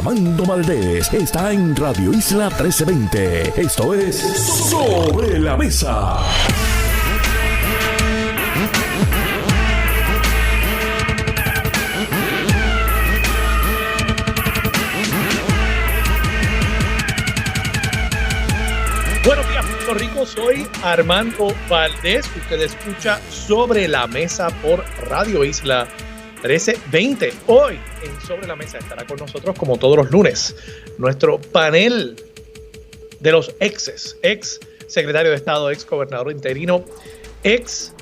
Armando Valdés está en Radio Isla 1320. Esto es Sobre la Mesa. Buenos días, Puerto Rico. Soy Armando Valdés. Usted escucha Sobre la Mesa por Radio Isla 1320. Hoy en Sobre la Mesa estará con nosotros, como todos los lunes, nuestro panel de los exes, ex secretario de Estado, ex gobernador interino, ex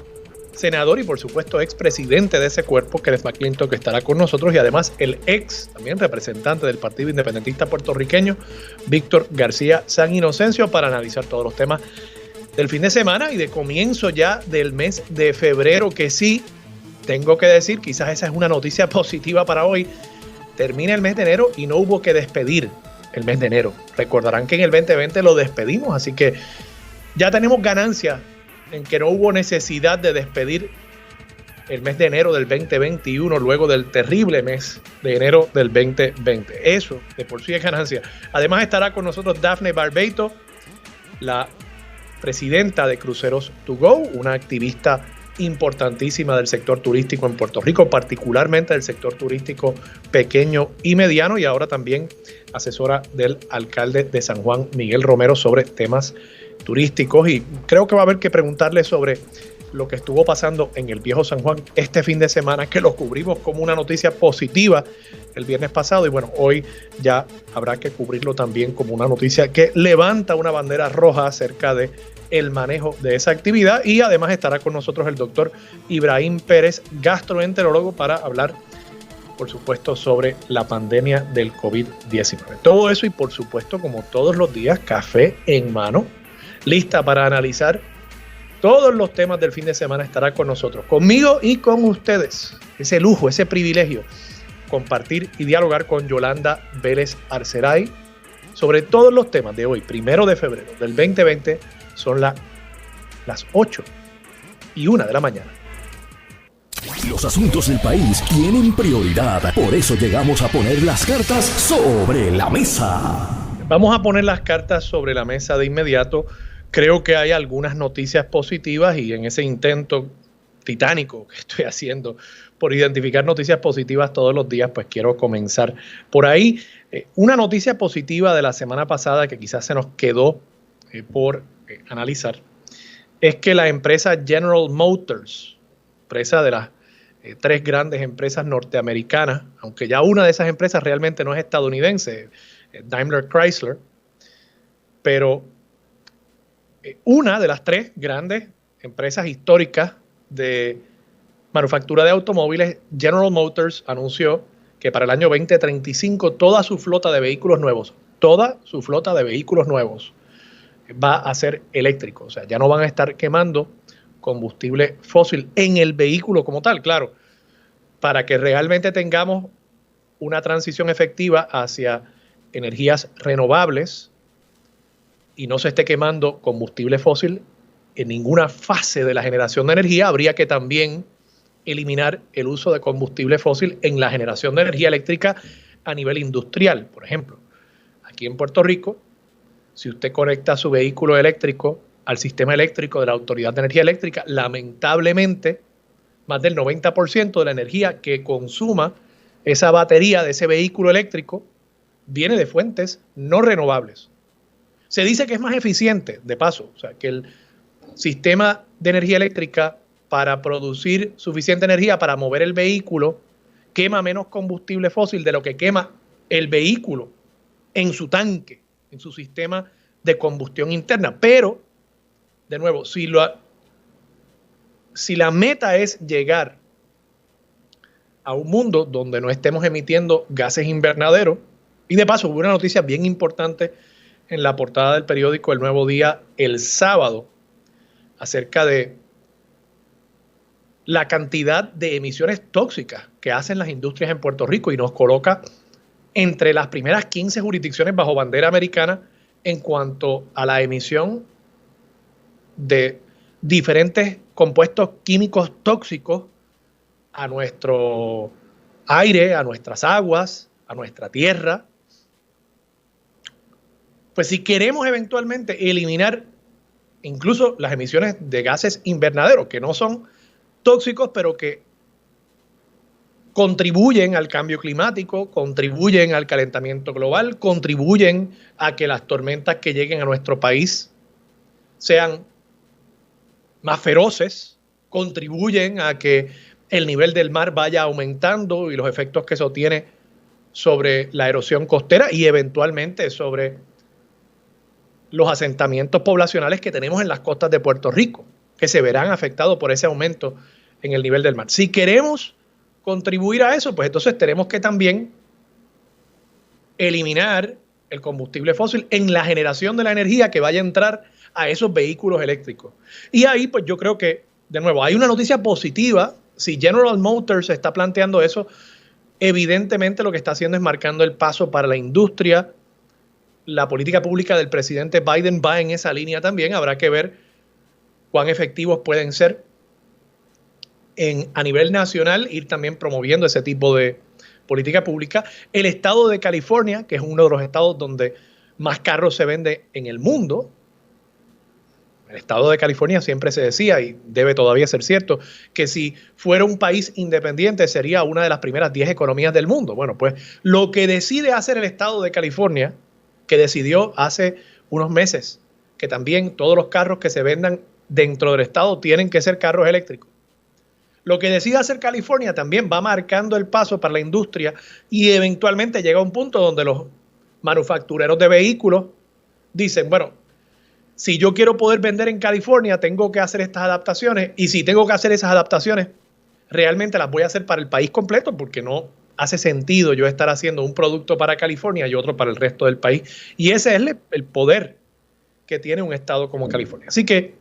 senador y por supuesto ex presidente de ese cuerpo, Kenneth McClintock, que estará con nosotros, y además el ex también representante del Partido Independentista Puertorriqueño, Víctor García San Inocencio, para analizar todos los temas del fin de semana y de comienzo ya del mes de febrero, que sí, tengo que decir, quizás esa es una noticia positiva para hoy. Termina el mes de enero y no hubo que despedir el mes de enero. Recordarán que en el 2020 lo despedimos, así que ya tenemos ganancia en que no hubo necesidad de despedir el mes de enero del 2021 luego del terrible mes de enero del 2020. Eso de por sí es ganancia. Además estará con nosotros Daphne Barbeito, la presidenta de Cruceros to Go, una activista importantísima del sector turístico en Puerto Rico, particularmente del sector turístico pequeño y mediano, y ahora también asesora del alcalde de San Juan, Miguel Romero, sobre temas turísticos. Y creo que va a haber que preguntarle sobre lo que estuvo pasando en el viejo San Juan este fin de semana, que lo cubrimos como una noticia positiva el viernes pasado, y bueno, hoy ya habrá que cubrirlo también como una noticia que levanta una bandera roja acerca de el manejo de esa actividad. Y además estará con nosotros el doctor Ibrahim Pérez, gastroenterólogo, para hablar, por supuesto, sobre la pandemia del COVID-19. Todo eso y, por supuesto, como todos los días, café en mano, lista para analizar todos los temas del fin de semana. Estará con nosotros, conmigo y con ustedes. Ese lujo, ese privilegio, compartir y dialogar con Yolanda Vélez Arceray sobre todos los temas de hoy, 1 de febrero del 2020. Son las 8:01 de la mañana. Los asuntos del país tienen prioridad. Por eso llegamos a poner las cartas sobre la mesa. Vamos a poner las cartas sobre la mesa de inmediato. Creo que hay algunas noticias positivas y en ese intento titánico que estoy haciendo por identificar noticias positivas todos los días, pues quiero comenzar por ahí. Una noticia positiva de la semana pasada que quizás se nos quedó por analizar es que la empresa General Motors, empresa de las tres grandes empresas norteamericanas, aunque ya una de esas empresas realmente no es estadounidense, Daimler Chrysler, pero una de las tres grandes empresas históricas de manufactura de automóviles, General Motors, anunció que para el año 2035 toda su flota de vehículos nuevos va a ser eléctrico. O sea, ya no van a estar quemando combustible fósil en el vehículo como tal. Claro, para que realmente tengamos una transición efectiva hacia energías renovables y no se esté quemando combustible fósil en ninguna fase de la generación de energía, habría que también eliminar el uso de combustible fósil en la generación de energía eléctrica a nivel industrial. Por ejemplo, aquí en Puerto Rico, si usted conecta su vehículo eléctrico al sistema eléctrico de la Autoridad de Energía Eléctrica, lamentablemente, más del 90% de la energía que consuma esa batería de ese vehículo eléctrico viene de fuentes no renovables. Se dice que es más eficiente, de paso, o sea, que el sistema de energía eléctrica, para producir suficiente energía para mover el vehículo, quema menos combustible fósil de lo que quema el vehículo en su tanque, en su sistema de combustión interna. Pero, de nuevo, si la meta es llegar a un mundo donde no estemos emitiendo gases invernaderos, y de paso hubo una noticia bien importante en la portada del periódico El Nuevo Día el sábado acerca de la cantidad de emisiones tóxicas que hacen las industrias en Puerto Rico, y nos coloca entre las primeras 15 jurisdicciones bajo bandera americana en cuanto a la emisión de diferentes compuestos químicos tóxicos a nuestro aire, a nuestras aguas, a nuestra tierra. Pues si queremos eventualmente eliminar incluso las emisiones de gases invernaderos, que no son tóxicos, pero que contribuyen al cambio climático, contribuyen al calentamiento global, contribuyen a que las tormentas que lleguen a nuestro país sean más feroces, contribuyen a que el nivel del mar vaya aumentando y los efectos que eso tiene sobre la erosión costera y eventualmente sobre los asentamientos poblacionales que tenemos en las costas de Puerto Rico, que se verán afectados por ese aumento en el nivel del mar. Si queremos contribuir a eso, pues entonces tenemos que también eliminar el combustible fósil en la generación de la energía que vaya a entrar a esos vehículos eléctricos. Y ahí, pues yo creo que, de nuevo, hay una noticia positiva. Si General Motors está planteando eso, evidentemente lo que está haciendo es marcando el paso para la industria. La política pública del presidente Biden va en esa línea también. Habrá que ver cuán efectivos pueden ser a nivel nacional, ir también promoviendo ese tipo de política pública. El estado de California, que es uno de los estados donde más carros se vende en el mundo. El estado de California siempre se decía, y debe todavía ser cierto, que si fuera un país independiente sería una de las primeras 10 economías del mundo. Bueno, pues lo que decide hacer el estado de California, que decidió hace unos meses que también todos los carros que se vendan dentro del estado tienen que ser carros eléctricos. Lo que decide hacer California también va marcando el paso para la industria y eventualmente llega a un punto donde los manufactureros de vehículos dicen, bueno, si yo quiero poder vender en California, tengo que hacer estas adaptaciones, y si tengo que hacer esas adaptaciones, realmente las voy a hacer para el país completo, porque no hace sentido yo estar haciendo un producto para California y otro para el resto del país. Y ese es el poder que tiene un estado como California. Así que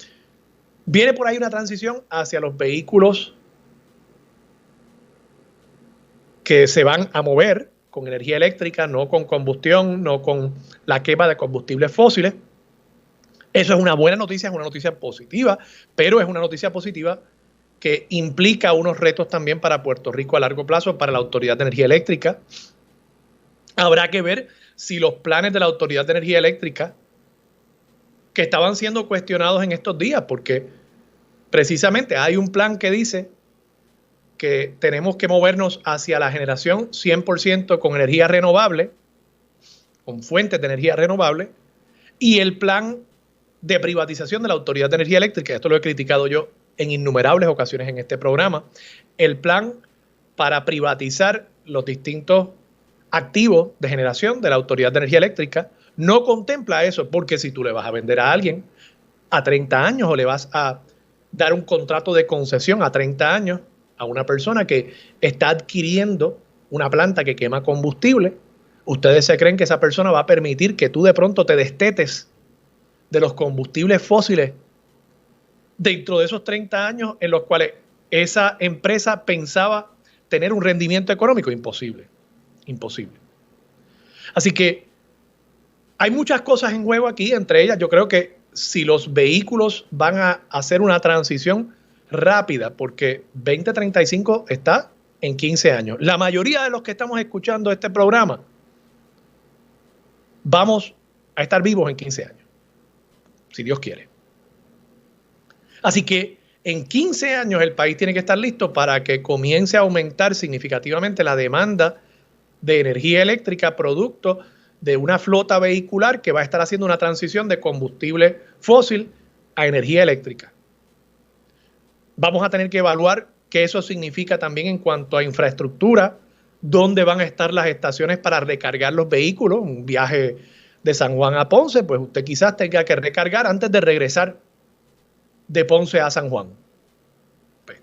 viene por ahí una transición hacia los vehículos que se van a mover con energía eléctrica, no con combustión, no con la quema de combustibles fósiles. Eso es una buena noticia, es una noticia positiva, pero es una noticia positiva que implica unos retos también para Puerto Rico a largo plazo, para la Autoridad de Energía Eléctrica. Habrá que ver si los planes de la Autoridad de Energía Eléctrica, que estaban siendo cuestionados en estos días, porque precisamente hay un plan que dice que tenemos que movernos hacia la generación 100% con energía renovable, con fuentes de energía renovable, y el plan de privatización de la Autoridad de Energía Eléctrica, esto lo he criticado yo en innumerables ocasiones en este programa, el plan para privatizar los distintos activos de generación de la Autoridad de Energía Eléctrica no contempla eso, porque si tú le vas a vender a alguien a 30 años o le vas a dar un contrato de concesión a 30 años a una persona que está adquiriendo una planta que quema combustible, ustedes se creen que esa persona va a permitir que tú de pronto te destetes de los combustibles fósiles dentro de esos 30 años en los cuales esa empresa pensaba tener un rendimiento económico? Imposible, imposible. Así que hay muchas cosas en juego aquí, entre ellas yo creo que si los vehículos van a hacer una transición rápida, porque 2035 está en 15 años. La mayoría de los que estamos escuchando este programa vamos a estar vivos en 15 años, si Dios quiere. Así que en 15 años el país tiene que estar listo para que comience a aumentar significativamente la demanda de energía eléctrica producto de una flota vehicular que va a estar haciendo una transición de combustible fósil a energía eléctrica. Vamos a tener que evaluar qué eso significa también en cuanto a infraestructura, dónde van a estar las estaciones para recargar los vehículos. Un viaje de San Juan a Ponce, pues usted quizás tenga que recargar antes de regresar de Ponce a San Juan. Pues,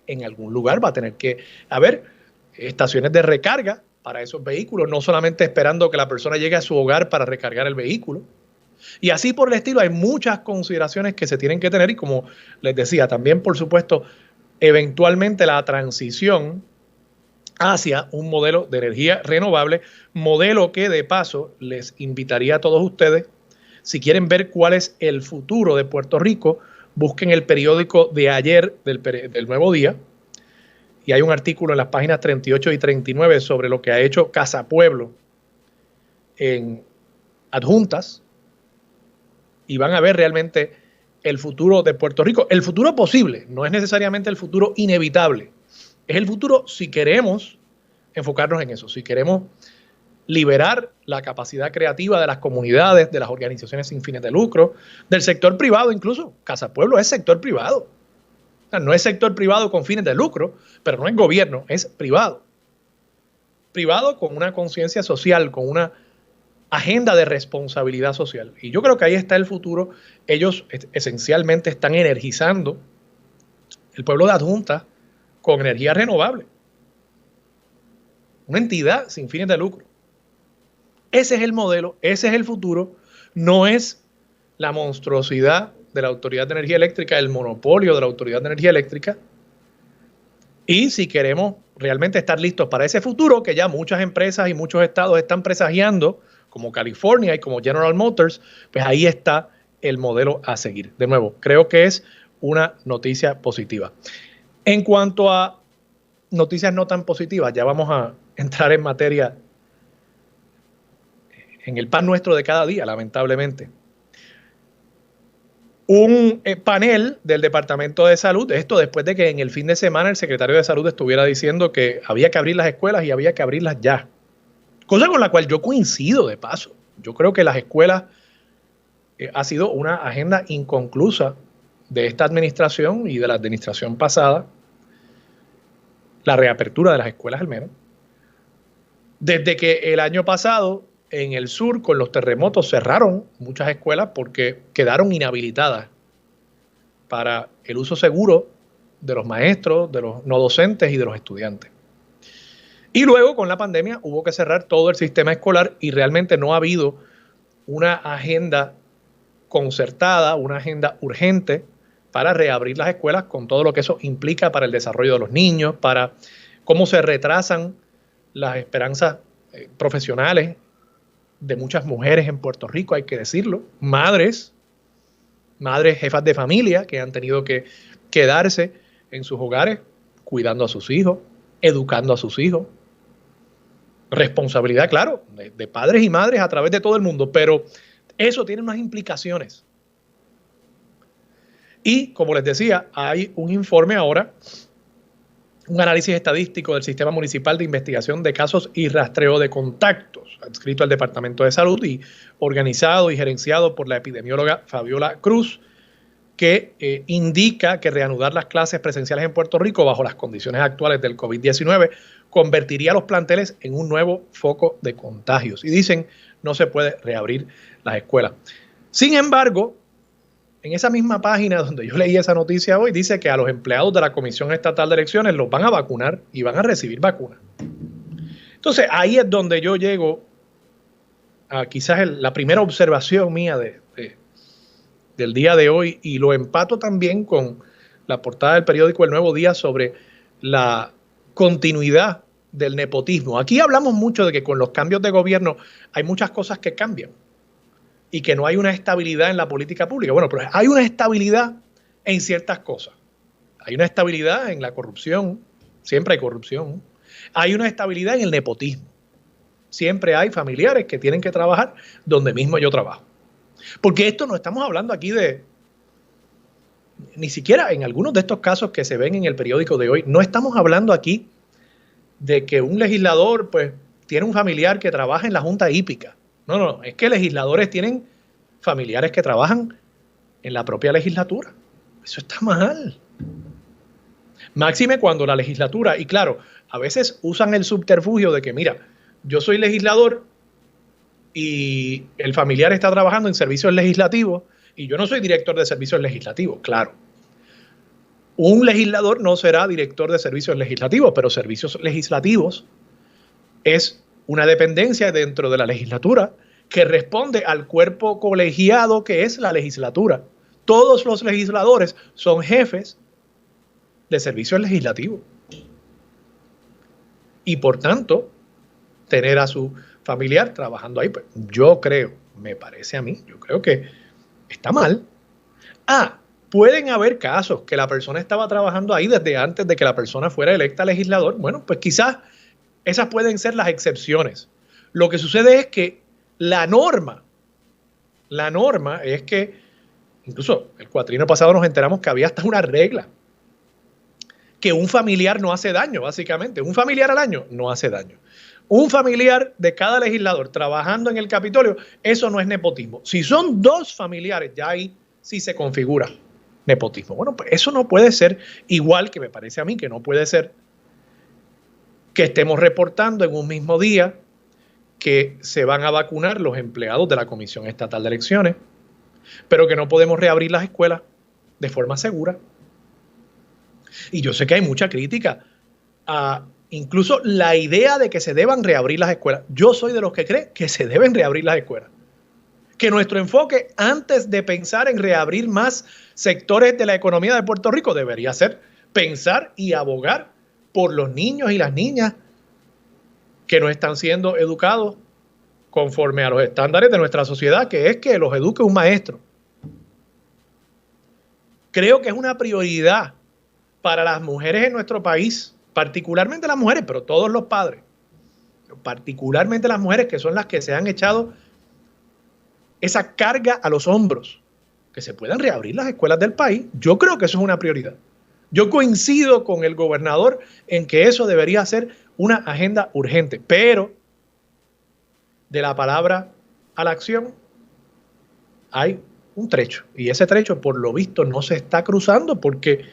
en algún lugar va a tener que haber estaciones de recarga para esos vehículos, no solamente esperando que la persona llegue a su hogar para recargar el vehículo. Y así por el estilo, hay muchas consideraciones que se tienen que tener y, como les decía, también por supuesto eventualmente la transición hacia un modelo de energía renovable, modelo que de paso les invitaría a todos ustedes, si quieren ver cuál es el futuro de Puerto Rico, busquen el periódico de ayer del Nuevo Día, y hay un artículo en las páginas 38 y 39 sobre lo que ha hecho Casa Pueblo en Adjuntas, y van a ver realmente el futuro de Puerto Rico. El futuro posible, no es necesariamente el futuro inevitable. Es el futuro si queremos enfocarnos en eso, si queremos liberar la capacidad creativa de las comunidades, de las organizaciones sin fines de lucro, del sector privado incluso. Casa Pueblo es sector privado. O sea, no es sector privado con fines de lucro, pero no es gobierno, es privado. Privado con una conciencia social, con una agenda de responsabilidad social. Y yo creo que ahí está el futuro. Ellos esencialmente están energizando el pueblo de Adjunta con energía renovable. Una entidad sin fines de lucro. Ese es el modelo, ese es el futuro. No es la monstruosidad de la Autoridad de Energía Eléctrica, el monopolio de la Autoridad de Energía Eléctrica. Y si queremos realmente estar listos para ese futuro, que ya muchas empresas y muchos estados están presagiando, como California y como General Motors, pues ahí está el modelo a seguir. De nuevo, creo que es una noticia positiva. En cuanto a noticias no tan positivas, ya vamos a entrar en materia, en el pan nuestro de cada día, lamentablemente. Un panel del Departamento de Salud, esto después de que en el fin de semana el secretario de Salud estuviera diciendo que había que abrir las escuelas y había que abrirlas ya. Cosa con la cual yo coincido de paso. Yo creo que las escuelas ha sido una agenda inconclusa de esta administración y de la administración pasada. La reapertura de las escuelas al menos. Desde que el año pasado en el sur con los terremotos cerraron muchas escuelas porque quedaron inhabilitadas para el uso seguro de los maestros, de los no docentes y de los estudiantes. Y luego con la pandemia hubo que cerrar todo el sistema escolar y realmente no ha habido una agenda concertada, una agenda urgente para reabrir las escuelas con todo lo que eso implica para el desarrollo de los niños, para cómo se retrasan las esperanzas profesionales de muchas mujeres en Puerto Rico, hay que decirlo, madres jefas de familia que han tenido que quedarse en sus hogares cuidando a sus hijos, educando a sus hijos. Responsabilidad, claro, de padres y madres a través de todo el mundo, pero eso tiene unas implicaciones. Y, como les decía, hay un informe ahora, un análisis estadístico del Sistema Municipal de Investigación de Casos y Rastreo de Contactos, adscrito al Departamento de Salud y organizado y gerenciado por la epidemióloga Fabiola Cruz, que indica que reanudar las clases presenciales en Puerto Rico bajo las condiciones actuales del COVID-19 convertiría a los planteles en un nuevo foco de contagios. Y dicen, no se puede reabrir las escuelas. Sin embargo, en esa misma página donde yo leí esa noticia hoy, dice que a los empleados de la Comisión Estatal de Elecciones los van a vacunar y van a recibir vacunas. Entonces, ahí es donde yo llego a quizás la primera observación mía del día de hoy, y lo empato también con la portada del periódico El Nuevo Día sobre la continuidad del nepotismo. Aquí hablamos mucho de que con los cambios de gobierno hay muchas cosas que cambian y que no hay una estabilidad en la política pública. Bueno, pero hay una estabilidad en ciertas cosas. Hay una estabilidad en la corrupción, siempre hay corrupción. Hay una estabilidad en el nepotismo. Siempre hay familiares que tienen que trabajar donde mismo yo trabajo. Porque esto no estamos hablando aquí de, ni siquiera en algunos de estos casos que se ven en el periódico de hoy, no estamos hablando aquí de que un legislador pues tiene un familiar que trabaja en la Junta Hípica. No, es que legisladores tienen familiares que trabajan en la propia legislatura. Eso está mal. Máxime cuando la legislatura, y claro, a veces usan el subterfugio de que, mira, yo soy legislador y el familiar está trabajando en servicios legislativos y yo no soy director de servicios legislativos, claro. Un legislador no será director de servicios legislativos, pero servicios legislativos es una dependencia dentro de la legislatura que responde al cuerpo colegiado que es la legislatura. Todos los legisladores son jefes de servicios legislativos. Y por tanto, tener a su familiar trabajando ahí, pues yo creo, me parece a mí, yo creo que está mal. Pueden haber casos que la persona estaba trabajando ahí desde antes de que la persona fuera electa legislador. Bueno, pues quizás esas pueden ser las excepciones. Lo que sucede es que la norma La norma es que, incluso el cuatrienio pasado nos enteramos que había hasta una regla, que un familiar no hace daño, básicamente. Un familiar al año no hace daño. Un familiar de cada legislador trabajando en el Capitolio, eso no es nepotismo. Si son 2 familiares, ya ahí sí se configura nepotismo. Bueno, pues eso no puede ser, igual que me parece a mí que no puede ser que estemos reportando en un mismo día que se van a vacunar los empleados de la Comisión Estatal de Elecciones, pero que no podemos reabrir las escuelas de forma segura. Y yo sé que hay mucha crítica a incluso la idea de que se deban reabrir las escuelas. Yo soy de los que cree que se deben reabrir las escuelas. Que nuestro enfoque, antes de pensar en reabrir más sectores de la economía de Puerto Rico, debería ser pensar y abogar por los niños y las niñas que no están siendo educados conforme a los estándares de nuestra sociedad, que es que los eduque un maestro. Creo que es una prioridad para las mujeres en nuestro país, particularmente las mujeres, pero todos los padres, particularmente las mujeres, que son las que se han echado esa carga a los hombros, que se puedan reabrir las escuelas del país. Yo creo que eso es una prioridad. Yo coincido con el gobernador en que eso debería ser una agenda urgente, pero de la palabra a la acción hay un trecho, y ese trecho por lo visto no se está cruzando, porque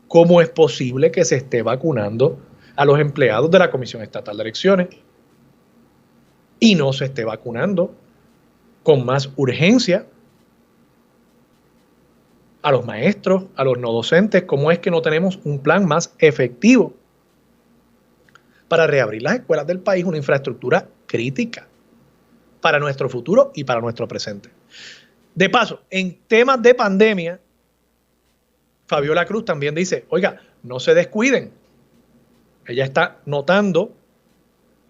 ¿cómo es posible que se esté vacunando a los empleados de la Comisión Estatal de Elecciones y no se esté vacunando con más urgencia a los maestros, a los no docentes? ¿Cómo es que no tenemos un plan más efectivo para reabrir las escuelas del país, una infraestructura crítica para nuestro futuro y para nuestro presente? De paso, en temas de pandemia, Fabiola Cruz también dice, oiga, no se descuiden. Ella está notando,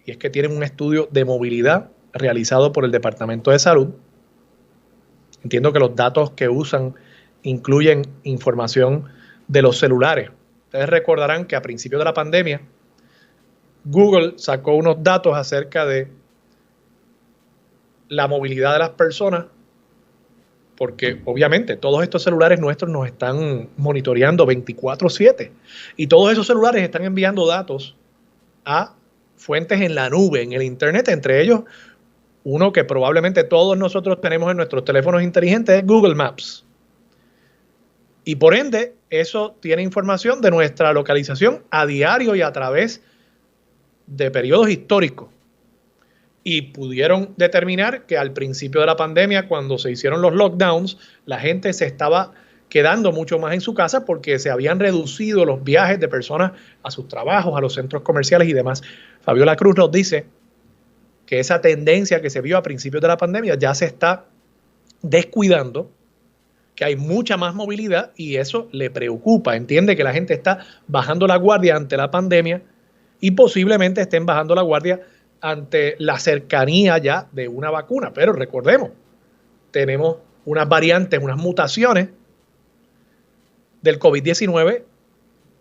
y es que tienen un estudio de movilidad realizado por el Departamento de Salud. Entiendo que los datos que usan incluyen información de los celulares. Ustedes recordarán que a principios de la pandemia, Google sacó unos datos acerca de la movilidad de las personas, porque obviamente todos estos celulares nuestros nos están monitoreando 24/7 y todos esos celulares están enviando datos a fuentes en la nube, en el internet, entre ellos uno que probablemente todos nosotros tenemos en nuestros teléfonos inteligentes, es Google Maps. Y por ende, eso tiene información de nuestra localización a diario y a través de periodos históricos. Y pudieron determinar que al principio de la pandemia, cuando se hicieron los lockdowns, la gente se estaba quedando mucho más en su casa porque se habían reducido los viajes de personas a sus trabajos, a los centros comerciales y demás. Fabiola Cruz nos dice que esa tendencia que se vio a principios de la pandemia ya se está descuidando, que hay mucha más movilidad y eso le preocupa. Entiende que la gente está bajando la guardia ante la pandemia y posiblemente estén bajando la guardia ante la cercanía ya de una vacuna. Pero recordemos, tenemos unas variantes, unas mutaciones del COVID-19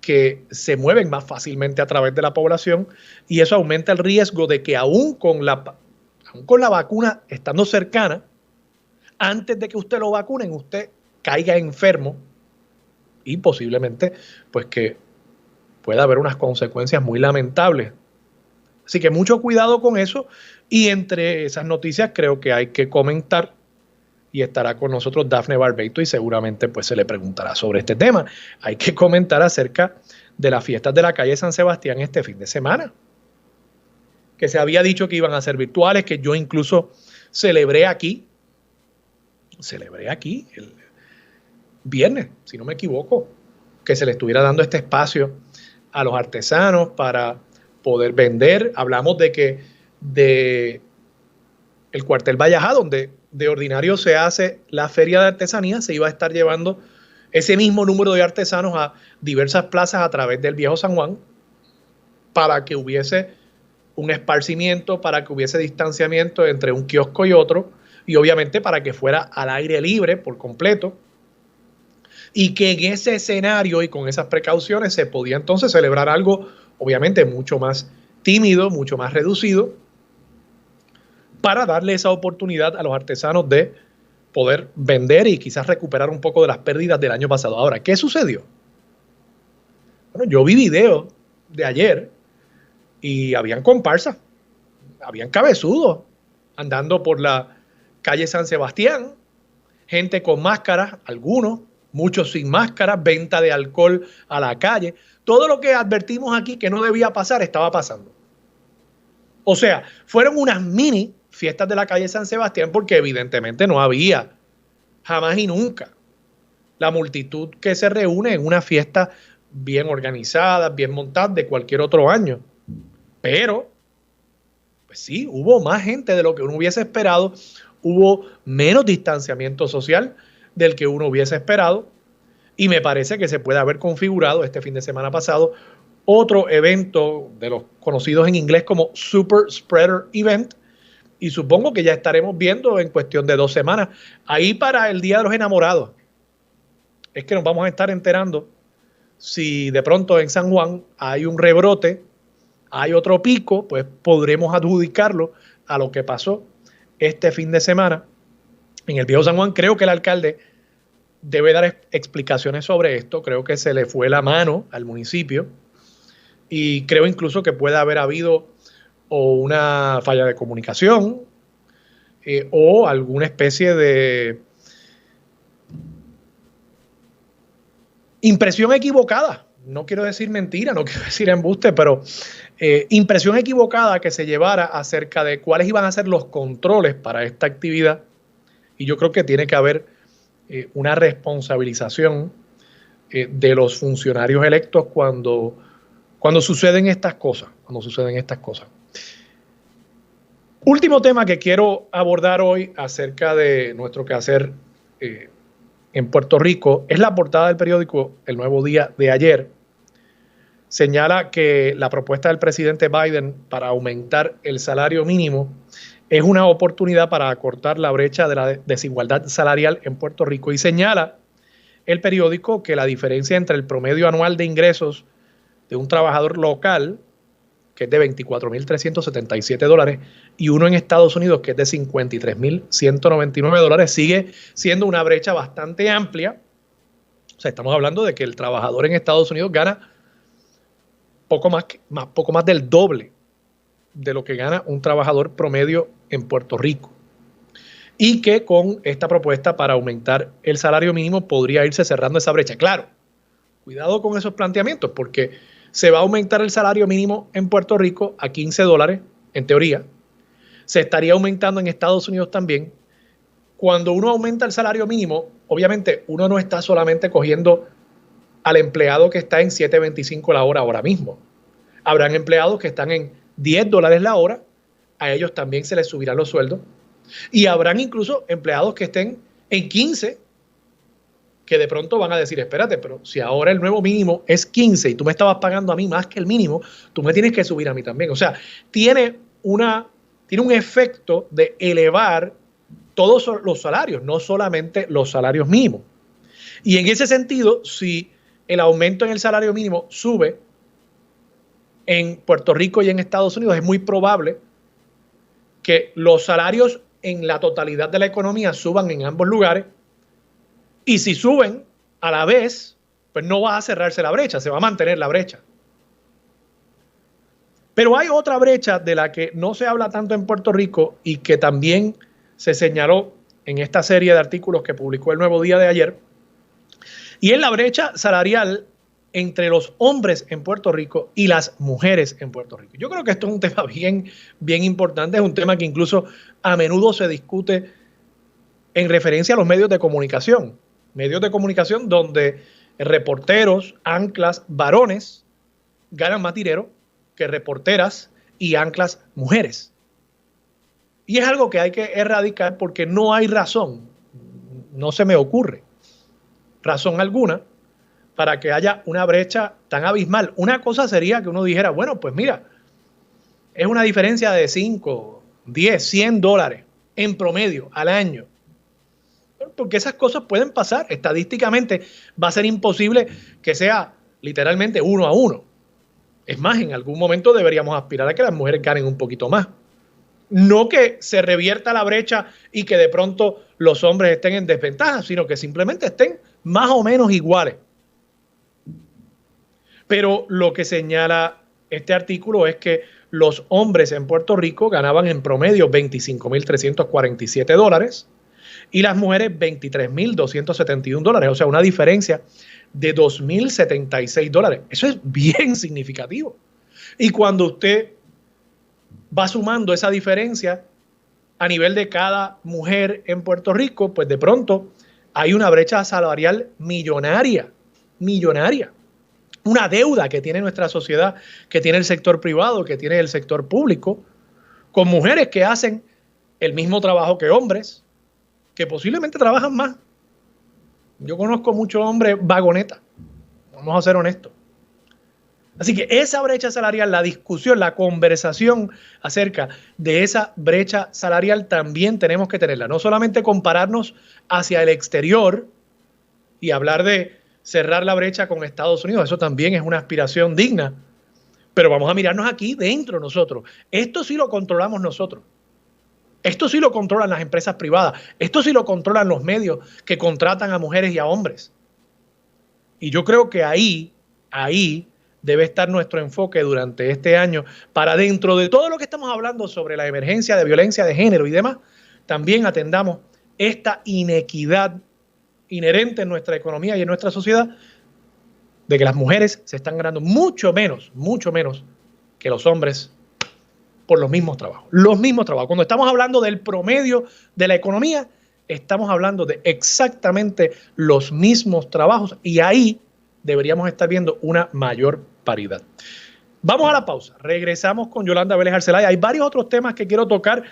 que se mueven más fácilmente a través de la población y eso aumenta el riesgo de que aún con la vacuna estando cercana, antes de que usted lo vacunen, usted caiga enfermo y posiblemente pues que pueda haber unas consecuencias muy lamentables. Así que mucho cuidado con eso, y entre esas noticias creo que hay que comentar, y estará con nosotros Dafne Barbeito y seguramente pues se le preguntará sobre este tema. Hay que comentar acerca de las fiestas de la calle San Sebastián este fin de semana, que se había dicho que iban a ser virtuales, que yo incluso celebré aquí el viernes, si no me equivoco, que se le estuviera dando este espacio a los artesanos para poder vender. Hablamos de que el cuartel Vallajá, donde de ordinario se hace la feria de artesanía, se iba a estar llevando ese mismo número de artesanos a diversas plazas a través del Viejo San Juan para que hubiese un esparcimiento, para que hubiese distanciamiento entre un kiosco y otro, y obviamente para que fuera al aire libre por completo, y que en ese escenario y con esas precauciones se podía entonces celebrar algo obviamente mucho más tímido, mucho más reducido, para darle esa oportunidad a los artesanos de poder vender y quizás recuperar un poco de las pérdidas del año pasado. Ahora, ¿qué sucedió? Bueno, yo vi videos de ayer y habían comparsas, habían cabezudos andando por la calle San Sebastián, gente con máscaras, algunos, muchos sin máscaras, venta de alcohol a la calle. Todo lo que advertimos aquí que no debía pasar estaba pasando. O sea, fueron unas mini fiestas de la calle San Sebastián porque evidentemente no había jamás y nunca la multitud que se reúne en una fiesta bien organizada, bien montada de cualquier otro año. Pero, pues sí, hubo más gente de lo que uno hubiese esperado, hubo menos distanciamiento social del que uno hubiese esperado y me parece que se puede haber configurado este fin de semana pasado otro evento de los conocidos en inglés como Super Spreader Event y supongo que ya estaremos viendo en cuestión de 2 semanas. Ahí para el Día de los Enamorados es que nos vamos a estar enterando si de pronto en San Juan hay un rebrote, hay otro pico, pues podremos adjudicarlo a lo que pasó este fin de semana en el Viejo San Juan. Creo que el alcalde debe dar explicaciones sobre esto. Creo que se le fue la mano al municipio y creo incluso que puede haber habido o una falla de comunicación o alguna especie de impresión equivocada. No quiero decir mentira, no quiero decir embuste, pero impresión equivocada que se llevara acerca de cuáles iban a ser los controles para esta actividad. Y yo creo que tiene que haber una responsabilización de los funcionarios electos cuando suceden estas cosas. Último tema que quiero abordar hoy acerca de nuestro quehacer en Puerto Rico es la portada del periódico El Nuevo Día de ayer. Señala que la propuesta del presidente Biden para aumentar el salario mínimo es una oportunidad para acortar la brecha de la desigualdad salarial en Puerto Rico y señala el periódico que la diferencia entre el promedio anual de ingresos de un trabajador local, que es de $24,377, y uno en Estados Unidos, que es de $53,199, sigue siendo una brecha bastante amplia. O sea, estamos hablando de que el trabajador en Estados Unidos gana poco más del doble de lo que gana un trabajador promedio en Puerto Rico. Y que con esta propuesta para aumentar el salario mínimo podría irse cerrando esa brecha. Claro, cuidado con esos planteamientos, porque se va a aumentar el salario mínimo en Puerto Rico a $15, en teoría. Se estaría aumentando en Estados Unidos también. Cuando uno aumenta el salario mínimo, obviamente uno no está solamente cogiendo al empleado que está en $7.25 la hora ahora mismo. Habrán empleados que están en $10 la hora, a ellos también se les subirán los sueldos. Y habrán incluso empleados que estén en 15, que de pronto van a decir, espérate, pero si ahora el nuevo mínimo es 15 y tú me estabas pagando a mí más que el mínimo, tú me tienes que subir a mí también. O sea, tiene un efecto de elevar todos los salarios, no solamente los salarios mínimos. Y en ese sentido, si el aumento en el salario mínimo sube en Puerto Rico y en Estados Unidos, es muy probable que los salarios en la totalidad de la economía suban en ambos lugares. Y si suben a la vez, pues no va a cerrarse la brecha, se va a mantener la brecha. Pero hay otra brecha de la que no se habla tanto en Puerto Rico y que también se señaló en esta serie de artículos que publicó El Nuevo Día de ayer, y es la brecha salarial entre los hombres en Puerto Rico y las mujeres en Puerto Rico. Yo creo que esto es un tema bien importante, es un tema que incluso a menudo se discute en referencia a los medios de comunicación donde reporteros, anclas, varones ganan más dinero que reporteras y anclas mujeres. Y es algo que hay que erradicar porque no hay razón, no se me ocurre razón alguna para que haya una brecha tan abismal. Una cosa sería que uno dijera, bueno, pues mira, es una diferencia de 5, 10, $100 en promedio al año. Porque esas cosas pueden pasar. Estadísticamente va a ser imposible que sea literalmente 1 a 1. Es más, en algún momento deberíamos aspirar a que las mujeres ganen un poquito más. No que se revierta la brecha y que de pronto los hombres estén en desventaja, sino que simplemente estén más o menos iguales. Pero lo que señala este artículo es que los hombres en Puerto Rico ganaban en promedio $25,347 y las mujeres $23,271, o sea, una diferencia de $2,076. Eso es bien significativo. Y cuando usted va sumando esa diferencia a nivel de cada mujer en Puerto Rico, pues de pronto hay una brecha salarial millonaria. Una deuda que tiene nuestra sociedad, que tiene el sector privado, que tiene el sector público, con mujeres que hacen el mismo trabajo que hombres, que posiblemente trabajan más. Yo conozco muchos hombres vagonetas, vamos a ser honestos. Así que esa brecha salarial, la discusión, la conversación acerca de esa brecha salarial también tenemos que tenerla. No solamente compararnos hacia el exterior y hablar de cerrar la brecha con Estados Unidos, eso también es una aspiración digna, pero vamos a mirarnos aquí dentro nosotros. Esto sí lo controlamos nosotros. Esto sí lo controlan las empresas privadas. Esto sí lo controlan los medios que contratan a mujeres y a hombres. Y yo creo que ahí debe estar nuestro enfoque durante este año para, dentro de todo lo que estamos hablando sobre la emergencia de violencia de género y demás, también atendamos esta inequidad inherente en nuestra economía y en nuestra sociedad, de que las mujeres se están ganando mucho menos que los hombres por los mismos trabajos. Los mismos trabajos. Cuando estamos hablando del promedio de la economía, estamos hablando de exactamente los mismos trabajos y ahí deberíamos estar viendo una mayor paridad. Vamos a la pausa. Regresamos con Yolanda Vélez Arcelay. Hay varios otros temas que quiero tocar.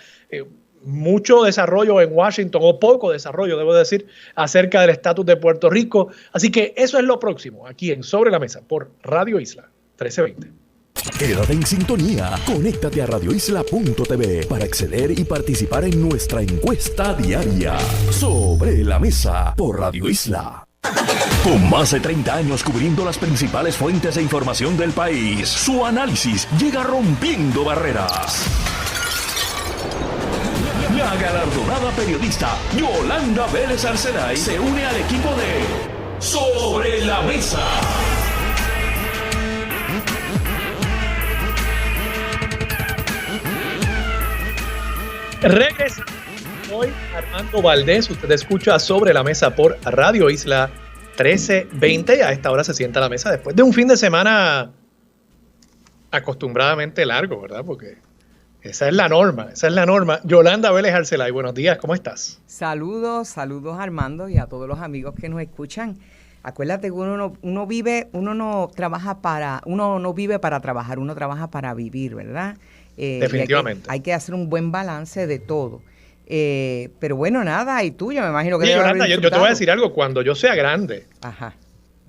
Mucho desarrollo en Washington, o poco desarrollo, debo decir, acerca del estatus de Puerto Rico. Así que eso es lo próximo, aquí en Sobre la Mesa, por Radio Isla 1320. Quédate en sintonía. Conéctate a radioisla.tv para acceder y participar en nuestra encuesta diaria. Sobre la Mesa, por Radio Isla. Con más de 30 años cubriendo las principales fuentes de información del país, su análisis llega rompiendo barreras. La galardonada periodista Yolanda Vélez Arcelay se une al equipo de Sobre la Mesa. Regresamos. Soy Armando Valdés. Usted escucha Sobre la Mesa por Radio Isla 1320. Y a esta hora se sienta a la mesa después de un fin de semana acostumbradamente largo, ¿verdad? Porque esa es la norma, Yolanda Vélez Arcelay, buenos días, ¿cómo estás? Saludos Armando y a todos los amigos que nos escuchan. Acuérdate que uno no vive para trabajar, uno trabaja para vivir, ¿verdad? Definitivamente. Hay que hacer un buen balance de todo. Pero bueno, nada, y tú, yo me imagino que... Oye, Yolanda, yo te voy a decir algo, cuando yo sea grande, ajá,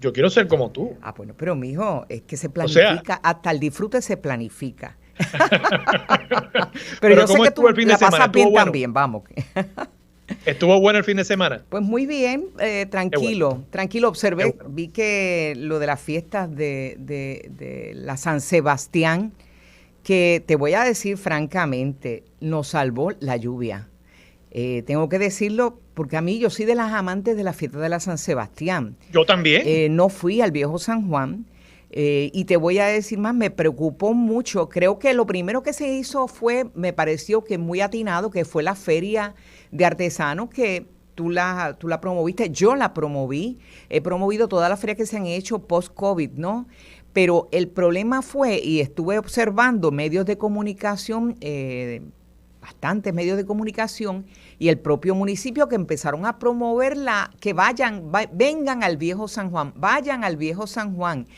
yo quiero ser como tú. Ah, bueno, pero mijo, es que se planifica, hasta el disfrute se planifica. pero yo sé que tú la pasas bien bueno. También, vamos. ¿Estuvo bueno el fin de semana? Pues muy bien, tranquilo, observé, vi que lo de las fiestas de la San Sebastián, que te voy a decir francamente, nos salvó la lluvia. Tengo que decirlo porque a mí, yo soy de las amantes de la fiesta de la San Sebastián. Yo también. No fui al Viejo San Juan. Y te voy a decir más, me preocupó mucho. Creo que lo primero que se hizo me pareció que muy atinado, que fue la feria de artesanos que tú la promoviste. Yo la promoví. He promovido todas las ferias que se han hecho post-COVID, ¿no? Pero el problema fue, y estuve observando medios de comunicación, bastantes medios de comunicación, y el propio municipio que empezaron a promoverla, que vengan al Viejo San Juan, vayan al Viejo San Juan.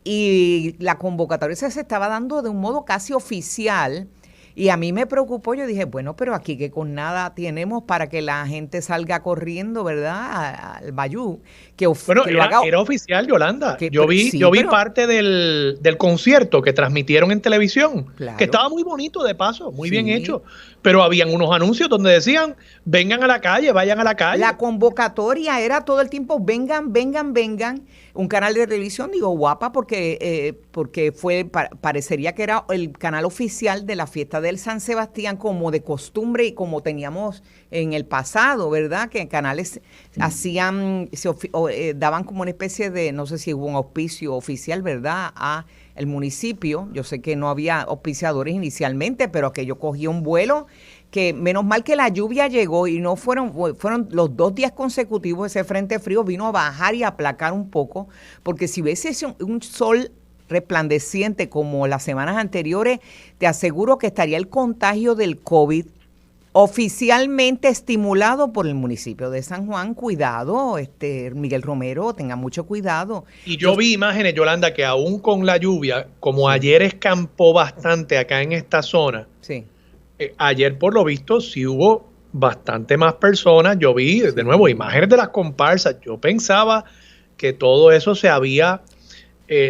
Y la convocatoria se estaba dando de un modo casi oficial y a mí me preocupó. Yo dije, bueno, pero aquí que con nada tenemos para que la gente salga corriendo, ¿verdad? Al Bayú. Bueno, era oficial, Yolanda. Yo vi parte del concierto que transmitieron en televisión, claro, que estaba muy bonito de paso, muy bien hecho. Pero habían unos anuncios donde decían, vengan a la calle, vayan a la calle. La convocatoria era todo el tiempo, vengan. Un canal de televisión, digo guapa, porque parecería que era el canal oficial de la fiesta del San Sebastián, como de costumbre y como teníamos en el pasado, ¿verdad? Que en Canales daban como una especie de, no sé si hubo un auspicio oficial, ¿verdad?, a el municipio. Yo sé que no había auspiciadores inicialmente, pero que yo cogí un vuelo que menos mal que la lluvia llegó y no fueron los 2 días consecutivos ese frente frío vino a bajar y a aplacar un poco, porque si hubiese un sol resplandeciente como las semanas anteriores, te aseguro que estaría el contagio del COVID oficialmente estimulado por el municipio de San Juan. Cuidado, Miguel Romero, tenga mucho cuidado. Y yo vi imágenes, Yolanda, que aún con la lluvia, como ayer escampó bastante acá en esta zona, sí. Ayer por lo visto sí hubo bastante más personas. Yo vi de nuevo imágenes de las comparsas. Yo pensaba que todo eso se había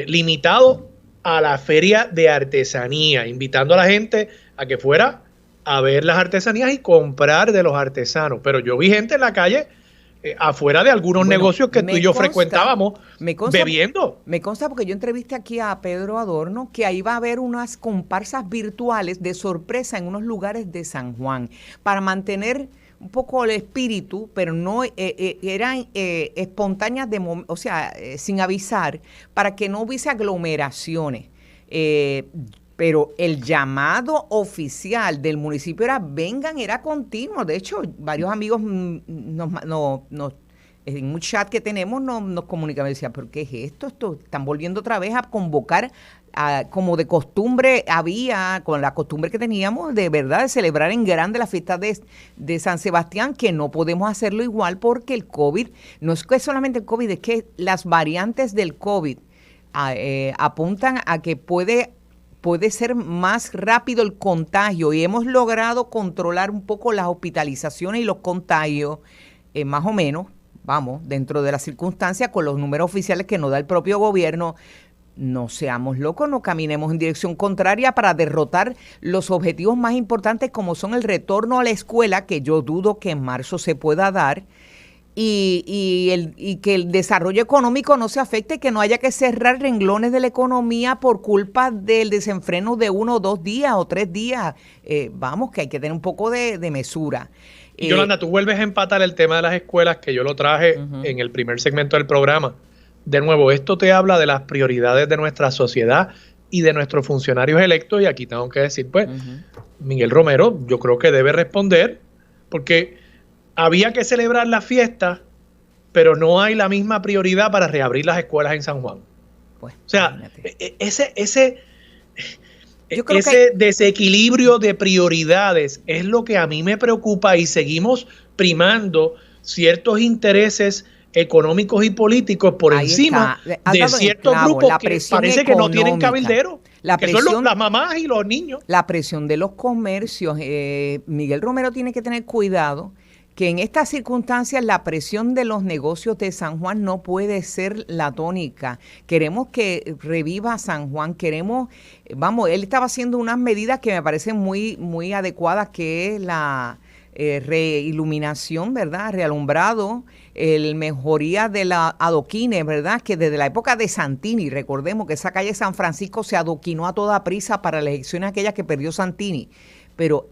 limitado a la feria de artesanía, invitando a la gente a que fuera a ver las artesanías y comprar de los artesanos. Pero yo vi gente en la calle afuera de algunos negocios que tú y yo frecuentábamos bebiendo. Me consta porque yo entrevisté aquí a Pedro Adorno que ahí va a haber unas comparsas virtuales de sorpresa en unos lugares de San Juan para mantener un poco el espíritu, pero no eran espontáneas, sin avisar, para que no hubiese aglomeraciones. Pero el llamado oficial del municipio era continuo. De hecho, varios amigos en un chat que tenemos nos comunicaban y decían, ¿pero qué es esto? Están volviendo otra vez a convocar, como de costumbre con la costumbre que teníamos de verdad de celebrar en grande la fiesta de San Sebastián, que no podemos hacerlo igual porque el COVID, no es que solamente el COVID, es que las variantes del COVID apuntan a que puede ser más rápido el contagio y hemos logrado controlar un poco las hospitalizaciones y los contagios, más o menos, dentro de las circunstancias con los números oficiales que nos da el propio gobierno. No seamos locos, no caminemos en dirección contraria para derrotar los objetivos más importantes como son el retorno a la escuela, que yo dudo que en marzo se pueda dar, y que el desarrollo económico no se afecte, que no haya que cerrar renglones de la economía por culpa del desenfreno de 1 o 2 días o 3 días. Que hay que tener un poco de mesura. Yolanda, tú vuelves a empatar el tema de las escuelas, que yo lo traje en el primer segmento del programa. De nuevo, esto te habla de las prioridades de nuestra sociedad y de nuestros funcionarios electos, y aquí tengo que decir, Miguel Romero, yo creo que debe responder, porque había que celebrar la fiesta, pero no hay la misma prioridad para reabrir las escuelas en San Juan. Pues, o sea, ese desequilibrio de prioridades es lo que a mí me preocupa, y seguimos primando ciertos intereses económicos y políticos por encima de ciertos grupos que parece que no tienen cabildero, que son las mamás y los niños. La presión de los comercios. Miguel Romero tiene que tener cuidado que en estas circunstancias la presión de los negocios de San Juan no puede ser la tónica. Queremos que reviva San Juan, él estaba haciendo unas medidas que me parecen muy, muy adecuadas, que es la reiluminación, ¿verdad? Realumbrado, el mejoría de la adoquines, ¿verdad? Que desde la época de Santini, recordemos que esa calle San Francisco se adoquinó a toda prisa para las elecciones aquellas que perdió Santini. Pero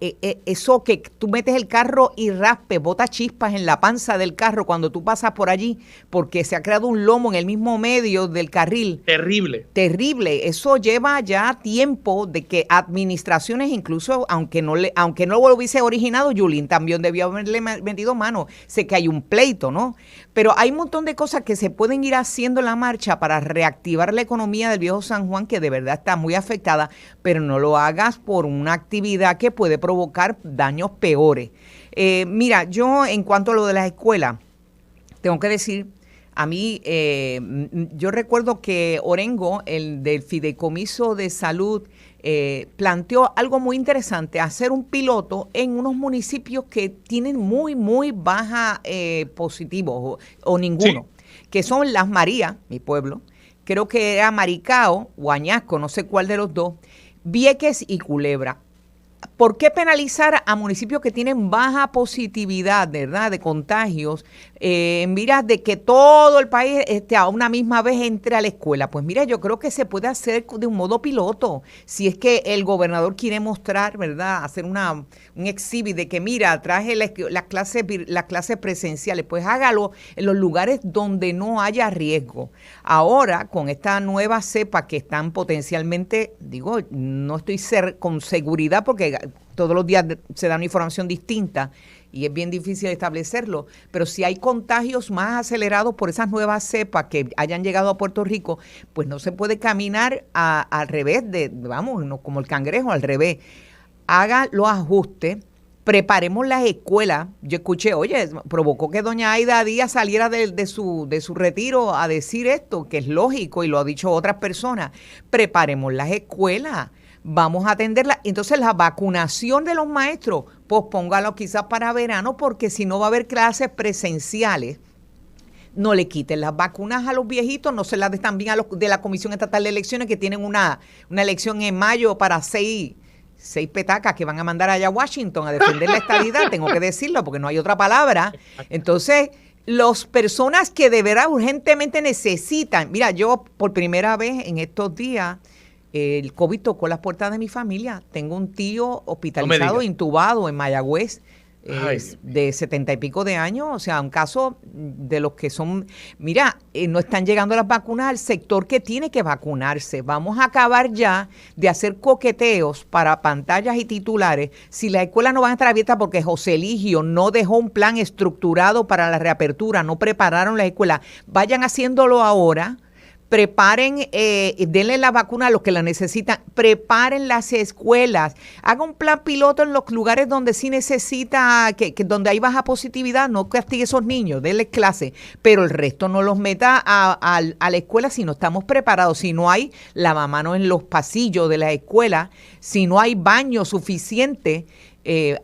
eso que tú metes el carro y bota chispas en la panza del carro cuando tú pasas por allí, porque se ha creado un lomo en el mismo medio del carril. Terrible. Eso lleva ya tiempo de que administraciones, incluso aunque no lo hubiese originado, Yulín también debió haberle metido mano. Sé que hay un pleito, ¿no? Pero hay un montón de cosas que se pueden ir haciendo en la marcha para reactivar la economía del viejo San Juan, que de verdad está muy afectada, pero no lo hagas por una actividad que puede provocar daños peores. Mira, yo en cuanto a lo de las escuelas, tengo que decir, a mí, yo recuerdo que Orengo, el del Fideicomiso de Salud, planteó algo muy interesante, hacer un piloto en unos municipios que tienen muy, muy baja positivos o ninguno, que son Las Marías, mi pueblo, creo que era Maricao o Añasco, no sé cuál de los dos, Vieques y Culebra. ¿por qué penalizar a municipios que tienen baja positividad, ¿verdad?, de contagios, en miras de que todo el país a una misma vez entre a la escuela? Pues mira, yo creo que se puede hacer de un modo piloto. Si es que el gobernador quiere mostrar, ¿verdad?, hacer un exhibit de que, mira, traje las clases presenciales, pues hágalo en los lugares donde no haya riesgo. Ahora, con esta nueva cepa que están potencialmente, digo, no estoy con seguridad porque todos los días se da una información distinta y es bien difícil establecerlo, pero si hay contagios más acelerados por esas nuevas cepas que hayan llegado a Puerto Rico, pues no se puede caminar al revés, no, como el cangrejo, al revés. Haga los ajustes, preparemos las escuelas. Yo escuché, oye, provocó que doña Aida Díaz saliera de su retiro a decir esto, que es lógico y lo ha dicho otras personas. Preparemos las escuelas, vamos a atenderla. Entonces la vacunación de los maestros, pospóngalo quizás para verano, porque si no va a haber clases presenciales. No le quiten las vacunas a los viejitos, no se las den también a los de la Comisión Estatal de Elecciones, que tienen una elección en mayo para seis petacas que van a mandar allá a Washington a defender la estadidad, tengo que decirlo porque no hay otra palabra. Entonces, las personas que de verdad urgentemente necesitan, mira, yo por primera vez en estos días, el COVID tocó las puertas de mi familia. Tengo un tío hospitalizado, intubado en Mayagüez, de 70 y pico de años, o sea, un caso de los que son, mira, no están llegando las vacunas al sector que tiene que vacunarse. Vamos a acabar ya de hacer coqueteos para pantallas y titulares si las escuelas no van a estar abiertas porque José Eligio no dejó un plan estructurado para la reapertura, no prepararon las escuelas. Vayan haciéndolo ahora. Preparen, denle la vacuna a los que la necesitan, preparen las escuelas, haga un plan piloto en los lugares donde sí necesita, donde hay baja positividad, no castigue a esos niños, denles clase, pero el resto no los meta a la escuela si no estamos preparados, si no hay lavamanos en los pasillos de la escuela, si no hay baño suficiente.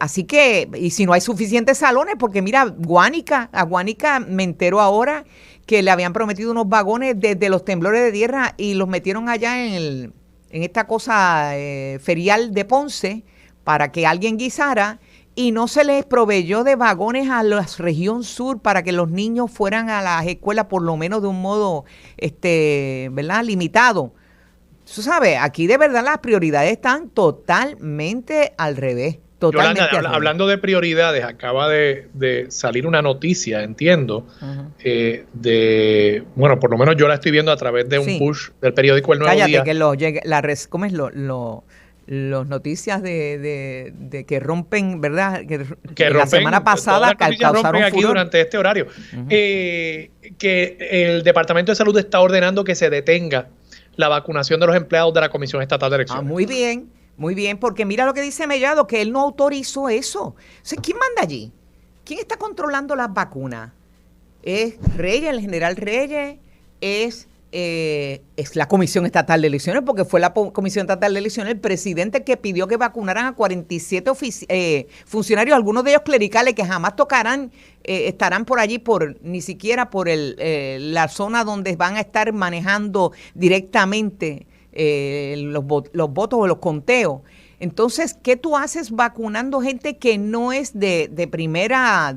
Así que, y si no hay suficientes salones, porque mira, a Guánica me entero ahora que le habían prometido unos vagones desde los temblores de tierra y los metieron allá en esta cosa ferial de Ponce para que alguien guisara y no se les proveyó de vagones a la región sur para que los niños fueran a las escuelas por lo menos de un modo, ¿verdad?, limitado. Tú sabes, aquí de verdad las prioridades están totalmente al revés. Yolanda, hablando de prioridades, acaba de salir una noticia, entiendo, bueno, por lo menos yo la estoy viendo a través de un push del periódico El Nuevo Día. Cállate, ¿cómo es los noticias de que rompen, ¿verdad? Que rompen, la semana pasada causaron aquí furor durante este horario. Que el Departamento de Salud está ordenando que se detenga la vacunación de los empleados de la Comisión Estatal de Elecciones. Muy bien, porque mira lo que dice Mellado, que él no autorizó eso. O sea, ¿quién manda allí? ¿Quién está controlando las vacunas? ¿Es Reyes, el general Reyes? ¿Es la Comisión Estatal de Elecciones? Porque fue la Comisión Estatal de Elecciones el presidente que pidió que vacunaran a 47 funcionarios, algunos de ellos clericales, que jamás estarán por allí, ni siquiera por la zona donde van a estar manejando directamente los votos o los conteos. Entonces, ¿qué tú haces vacunando gente que no es de primera,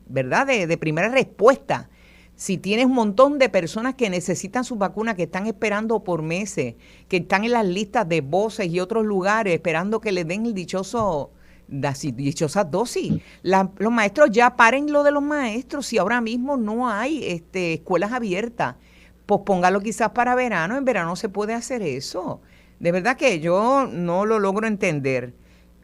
¿verdad? De primera respuesta? Si tienes un montón de personas que necesitan sus vacunas, que están esperando por meses, que están en las listas de voces y otros lugares esperando que les den el dichosas dosis. Los maestros, ya paren lo de los maestros. Si ahora mismo no hay escuelas abiertas, pospóngalo quizás para verano. En verano se puede hacer eso. De verdad que yo no lo logro entender.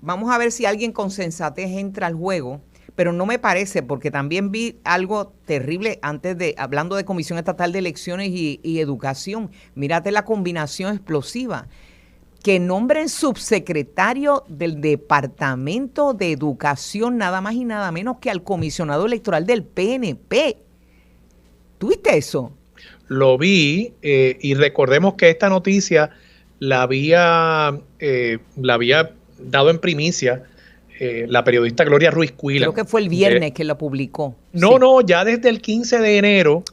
Vamos a ver si alguien con sensatez entra al juego, pero no me parece, porque también vi algo terrible hablando de Comisión Estatal de Elecciones y Educación. Mírate la combinación explosiva. Que nombren subsecretario del Departamento de Educación, nada más y nada menos que al comisionado electoral del PNP. ¿Tuviste eso? Lo vi, y recordemos que esta noticia la había dado en primicia la periodista Gloria Ruiz Cuila. Creo que fue el viernes que la publicó. No, ya desde el 15 de enero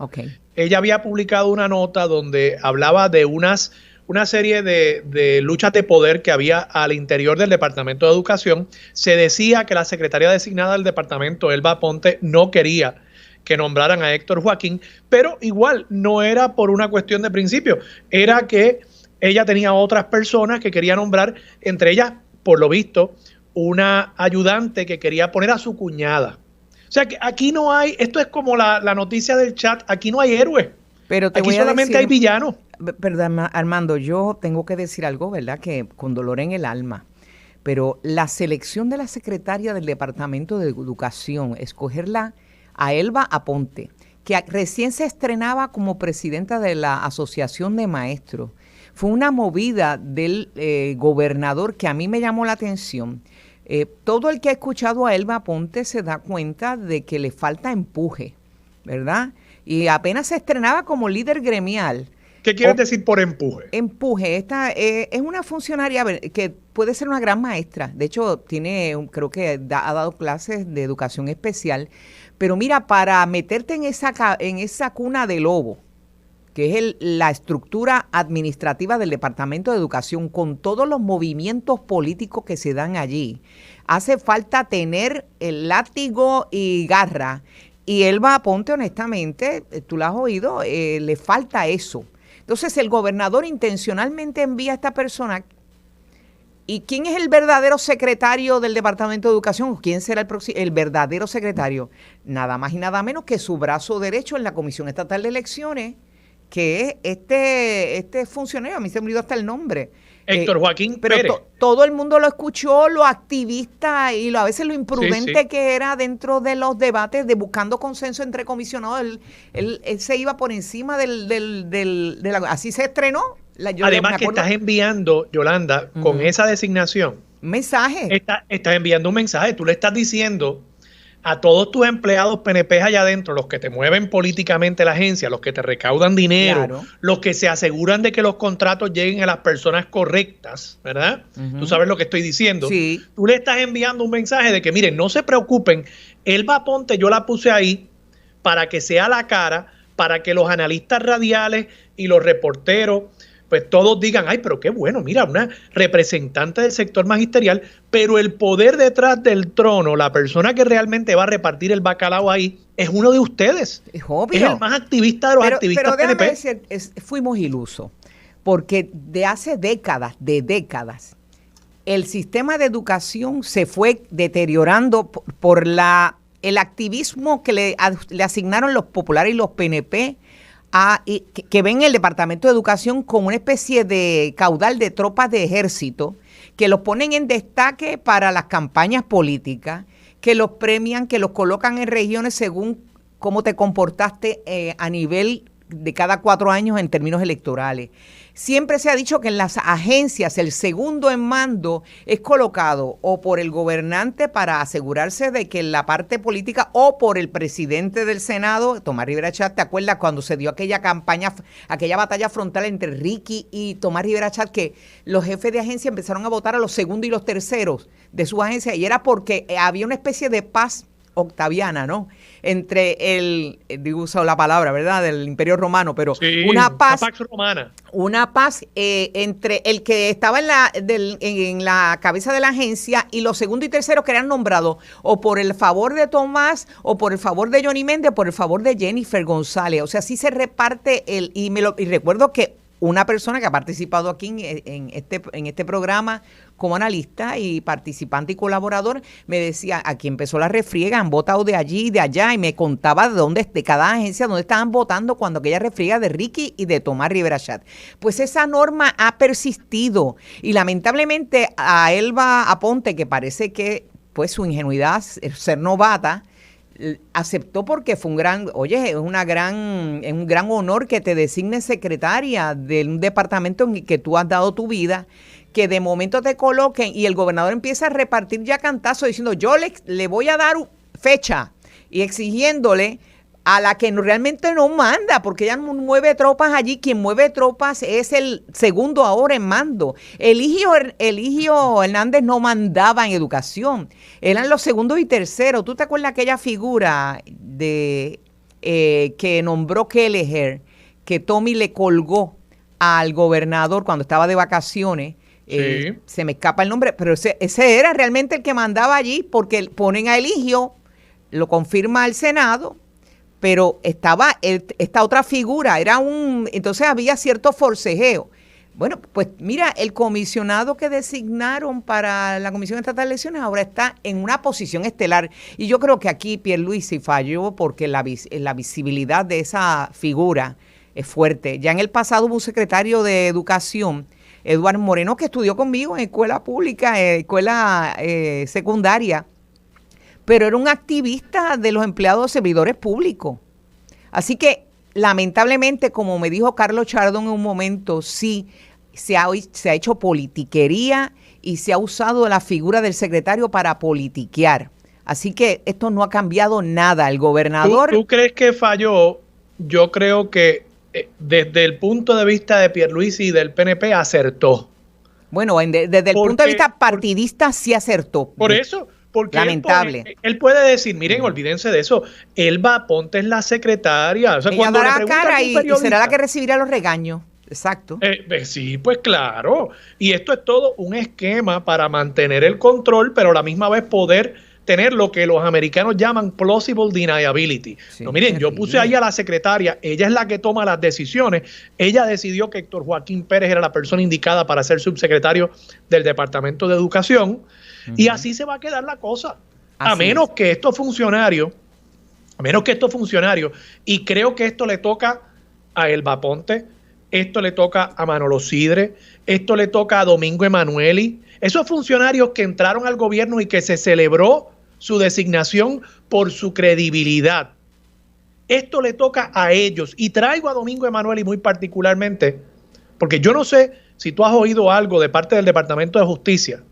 ella había publicado una nota donde hablaba de unas una serie de luchas de poder que había al interior del Departamento de Educación. Se decía que la secretaria designada del departamento, Elba Aponte, no quería que nombraran a Héctor Joaquín, pero igual no era por una cuestión de principio, era que ella tenía otras personas que quería nombrar, entre ellas, por lo visto, una ayudante que quería poner a su cuñada. O sea que aquí no hay, esto es como la noticia del chat, aquí no hay héroes, pero aquí solamente hay villanos. Perdón, Armando, yo tengo que decir algo, ¿verdad? Que con dolor en el alma, pero la selección de la secretaria del Departamento de Educación, escogerla a Elba Aponte, que recién se estrenaba como presidenta de la Asociación de Maestros, fue una movida del gobernador que a mí me llamó la atención. Todo el que ha escuchado a Elba Aponte se da cuenta de que le falta empuje, ¿verdad? Y apenas se estrenaba como líder gremial. ¿Qué quieres decir por empuje? Empuje, esta es una funcionaria que puede ser una gran maestra. De hecho, creo que ha dado clases de educación especial. Pero mira, para meterte en esa cuna de lobo, que es la estructura administrativa del Departamento de Educación, con todos los movimientos políticos que se dan allí, hace falta tener el látigo y garra. Y Elba Aponte, honestamente, tú lo has oído, le falta eso. Entonces el gobernador intencionalmente envía a esta persona. ¿Y quién es el verdadero secretario del Departamento de Educación? ¿Quién será el verdadero secretario? Nada más y nada menos que su brazo derecho en la Comisión Estatal de Elecciones, que es este funcionario, a mí se me olvidó hasta el nombre. Héctor Joaquín pero Pérez. Todo el mundo lo escuchó, lo activista y a veces lo imprudente que era dentro de los debates de buscando consenso entre comisionados. Él se iba por encima así se estrenó. Además que estás enviando, Yolanda, con esa designación. Un mensaje. Estás enviando un mensaje. Tú le estás diciendo a todos tus empleados PNP allá adentro, los que te mueven políticamente la agencia, los que te recaudan dinero, claro, los que se aseguran de que los contratos lleguen a las personas correctas, ¿verdad? Tú sabes lo que estoy diciendo. Sí. Tú le estás enviando un mensaje de que, miren, no se preocupen, Elba Aponte yo la puse ahí para que sea la cara, para que los analistas radiales y los reporteros pues todos digan, ay, pero qué bueno, mira, una representante del sector magisterial, pero el poder detrás del trono, la persona que realmente va a repartir el bacalao ahí, es uno de ustedes. Es obvio. Es el más activista de los activistas pero PNP. Decir, fuimos ilusos, porque de hace décadas, el sistema de educación se fue deteriorando por el activismo que le asignaron los populares y los PNP, que ven el Departamento de Educación como una especie de caudal de tropas de ejército, que los ponen en destaque para las campañas políticas, que los premian, que los colocan en regiones según cómo te comportaste a nivel de cada 4 años en términos electorales. Siempre se ha dicho que en las agencias el segundo en mando es colocado o por el gobernante para asegurarse de que la parte política o por el presidente del Senado, Tomás Rivera Chat. ¿Te acuerdas cuando se dio aquella batalla frontal entre Ricky y Tomás Rivera Chat, que los jefes de agencia empezaron a votar a los segundos y los terceros de su agencia? Y era porque había una especie de paz octaviana, ¿no? Entre uso la palabra, ¿verdad? Del Imperio Romano, pero sí, una paz romana. Una paz entre el que estaba en la cabeza de la agencia y los segundos y terceros que eran nombrados o por el favor de Tomás o por el favor de Johnny Méndez o por el favor de Jennifer González. O sea, así se reparte y recuerdo que una persona que ha participado aquí en este programa como analista y participante y colaborador me decía, aquí empezó la refriega, han votado de allí y de allá, y me contaba de cada agencia dónde estaban votando cuando aquella refriega de Ricky y de Tomás Rivera Chat. Pues esa norma ha persistido y lamentablemente a Elba Aponte, que parece que pues su ingenuidad, ser novata, aceptó porque fue es un gran honor que te designes secretaria de un departamento en el que tú has dado tu vida, que de momento te coloquen y el gobernador empieza a repartir ya cantazos diciendo yo le voy a dar fecha y exigiéndole a la que realmente no manda, porque ella mueve tropas allí. Quien mueve tropas es el segundo ahora en mando. Eligio Hernández no mandaba en educación, eran los segundos y terceros. ¿Tú te acuerdas aquella figura que nombró Kelleher, que Tommy le colgó al gobernador cuando estaba de vacaciones. Sí. Se me escapa el nombre, pero ese era realmente el que mandaba allí, porque ponen a Eligio, lo confirma el Senado, pero estaba esta otra figura, entonces había cierto forcejeo. Bueno, pues mira, el comisionado que designaron para la Comisión Estatal de Elecciones ahora está en una posición estelar. Y yo creo que aquí Pierluisi falló porque la visibilidad de esa figura es fuerte. Ya en el pasado hubo un secretario de Educación, Eduardo Moreno, que estudió conmigo en escuela pública, escuela secundaria, pero era un activista de los empleados servidores públicos. Así que, lamentablemente, como me dijo Carlos Chardón en un momento, sí, se ha hecho politiquería y se ha usado la figura del secretario para politiquear. Así que esto no ha cambiado nada. El gobernador... ¿Tú crees que falló? Yo creo que desde el punto de vista de Pierluisi y del PNP acertó. Bueno, desde el punto de vista partidista sí acertó. Por eso, porque lamentable. Él puede decir, miren, olvídense de eso. Elba Ponte es la secretaria. O sea, ella cuando dará le cara y será la que recibirá los regaños. Exacto. Sí, pues claro. Y esto es todo un esquema para mantener el control, pero a la misma vez poder tener lo que los americanos llaman plausible deniability. Sí, no, miren, yo puse ahí a la secretaria, ella es la que toma las decisiones. Ella decidió que Héctor Joaquín Pérez era la persona indicada para ser subsecretario del Departamento de Educación, y así se va a quedar la cosa. A menos que estos funcionarios, y creo que esto le toca a Elba Ponte, esto le toca a Manolo Sidre, esto le toca a Domingo Emanueli, esos funcionarios que entraron al gobierno y que se celebró su designación por su credibilidad. Esto le toca a ellos. Y traigo a Domingo Emanueli muy particularmente, porque yo no sé si tú has oído algo de parte del Departamento de Justicia.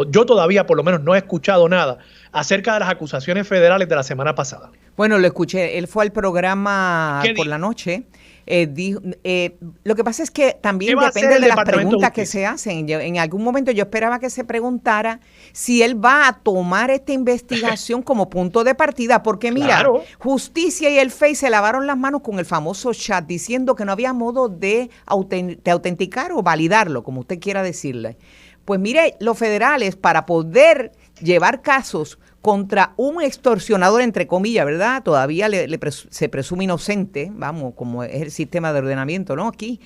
Yo todavía por lo menos no he escuchado nada acerca de las acusaciones federales de la semana pasada. Bueno, lo escuché. Él fue al programa por la noche. Lo que pasa es que también depende de las preguntas que se hacen. En algún momento yo esperaba que se preguntara si él va a tomar esta investigación como punto de partida, porque mira, claro, Justicia y el FEI se lavaron las manos con el famoso chat diciendo que no había modo de autenticar o validarlo, como usted quiera decirle. Pues mire, los federales, para poder llevar casos contra un extorsionador, entre comillas, ¿verdad? Todavía se presume inocente, vamos, como es el sistema de ordenamiento, ¿no? Aquí.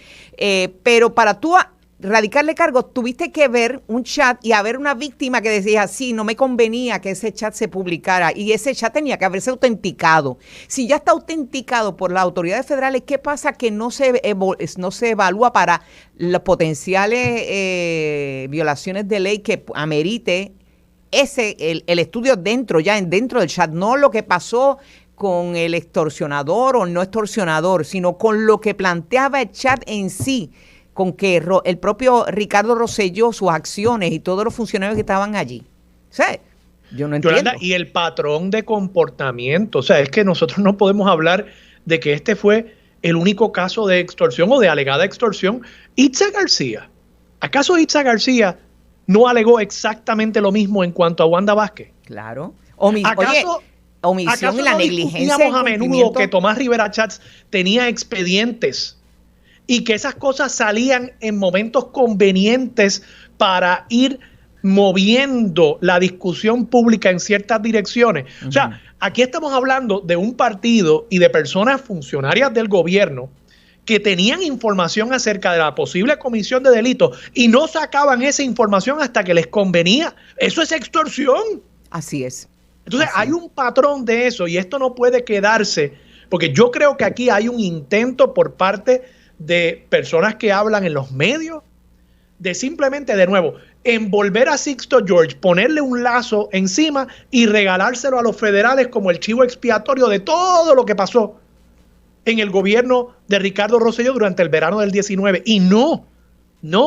Pero para tú radicarle cargos, tuviste que ver un chat y haber una víctima que decía, sí, no me convenía que ese chat se publicara, y ese chat tenía que haberse autenticado. Si ya está autenticado por las autoridades federales, ¿qué pasa que no se evalúa para las potenciales violaciones de ley que amerite el estudio dentro del chat, no lo que pasó con el extorsionador o no extorsionador, sino con lo que planteaba el chat en sí, con que el propio Ricardo Rosselló, sus acciones y todos los funcionarios que estaban allí? O sea, yo no entiendo. Yolanda, y el patrón de comportamiento, o sea, es que nosotros no podemos hablar de que este fue el único caso de extorsión o de alegada extorsión. Itza García, ¿acaso Itza García no alegó exactamente lo mismo en cuanto a Wanda Vázquez? Claro. Omisión y la negligencia. ¿Acaso a menudo que Tomás Rivera Chats tenía expedientes y que esas cosas salían en momentos convenientes para ir moviendo la discusión pública en ciertas direcciones? O sea, aquí estamos hablando de un partido y de personas funcionarias del gobierno que tenían información acerca de la posible comisión de delitos y no sacaban esa información hasta que les convenía. Eso es extorsión. Así es. Entonces hay un patrón de eso y esto no puede quedarse, porque yo creo que aquí hay un intento por parte de personas que hablan en los medios de simplemente, de nuevo, envolver a Sixto George, ponerle un lazo encima y regalárselo a los federales como el chivo expiatorio de todo lo que pasó en el gobierno de Ricardo Rosselló durante el verano del 19. Y no,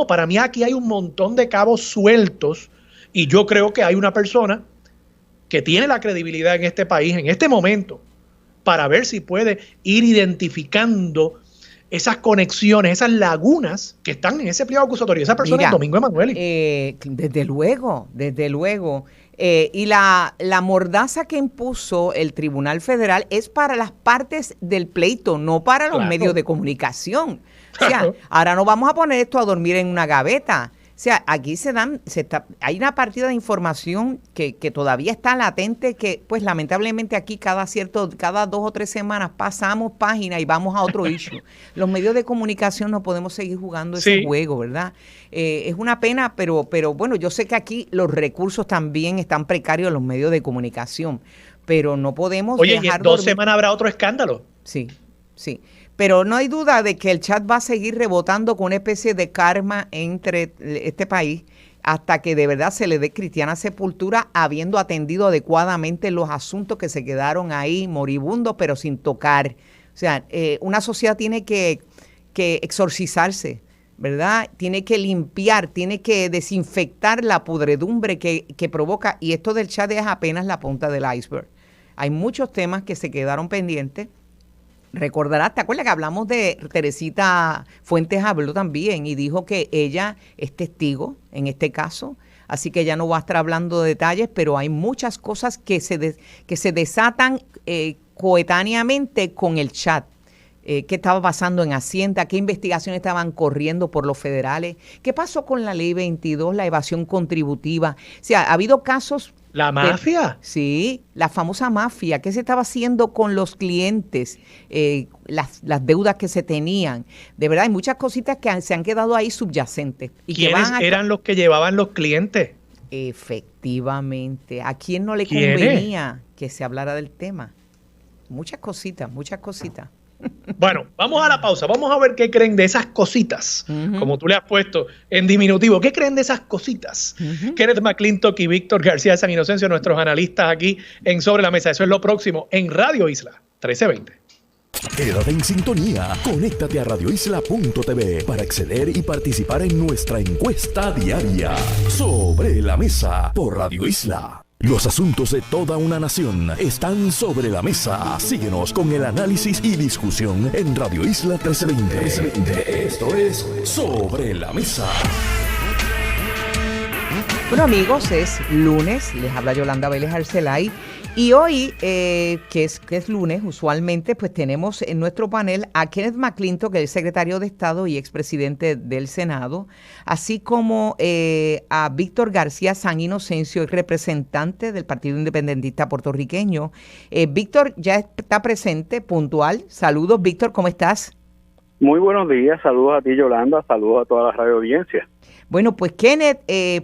para mí aquí hay un montón de cabos sueltos y yo creo que hay una persona que tiene la credibilidad en este país, en este momento, para ver si puede ir identificando esas conexiones, esas lagunas que están en ese pliego acusatorio. Esa persona es Domingo Emanueli. Desde luego. Y la mordaza que impuso el Tribunal Federal es para las partes del pleito, no para los medios de comunicación. O sea, ahora no vamos a poner esto a dormir en una gaveta. O sea, aquí hay una partida de información que todavía está latente, que pues lamentablemente aquí cada 2 o 3 semanas pasamos página y vamos a otro issue. Los medios de comunicación no podemos seguir jugando ese juego, ¿verdad? Es una pena, pero bueno, yo sé que aquí los recursos también están precarios en los medios de comunicación, pero no podemos dejar y en 2 semanas habrá otro escándalo. Sí. Pero no hay duda de que el chat va a seguir rebotando con una especie de karma entre este país hasta que de verdad se le dé cristiana sepultura, habiendo atendido adecuadamente los asuntos que se quedaron ahí moribundos, pero sin tocar. O sea, una sociedad tiene que exorcizarse, ¿verdad? Tiene que limpiar, tiene que desinfectar la pudredumbre que provoca. Y esto del chat es apenas la punta del iceberg. Hay muchos temas que se quedaron pendientes. Recordarás, ¿te acuerdas que hablamos de Teresita Fuentes? Habló también y dijo que ella es testigo en este caso, así que ella no va a estar hablando de detalles, pero hay muchas cosas que se desatan coetáneamente con el chat. ¿Qué estaba pasando en Hacienda? ¿Qué investigaciones estaban corriendo por los federales? ¿Qué pasó con la Ley 22, la evasión contributiva? O sea, ha habido casos... ¿La mafia? Sí, la famosa mafia. ¿Qué se estaba haciendo con los clientes? Las deudas que se tenían. De verdad, hay muchas cositas que se han quedado ahí subyacentes. Y ¿Quiénes eran los que llevaban los clientes? Efectivamente. ¿A quién no le convenía que se hablara del tema? Muchas cositas. Bueno, vamos a la pausa. Vamos a ver qué creen de esas cositas, como tú le has puesto en diminutivo. ¿Qué creen de esas cositas? Kenneth McClintock y Víctor García de San Inocencio, nuestros analistas aquí en Sobre la Mesa. Eso es lo próximo en Radio Isla 1320. Quédate en sintonía. Conéctate a radioisla.tv para acceder y participar en nuestra encuesta diaria. Sobre la Mesa por Radio Isla. Los asuntos de toda una nación están sobre la mesa. Síguenos con el análisis y discusión en Radio Isla 1320. Esto es Sobre la Mesa. Bueno, amigos, es lunes. Les habla Yolanda Vélez Arcelay. Y hoy, que es lunes, usualmente, pues tenemos en nuestro panel a Kenneth McClintock, que es secretario de Estado y expresidente del Senado, así como a Víctor García San Inocencio, el representante del Partido Independentista Puertorriqueño. Víctor ya está presente, puntual. Saludos, Víctor, ¿cómo estás? Muy buenos días, saludos a ti, Yolanda, saludos a toda la radio audiencia. Bueno, pues Kenneth,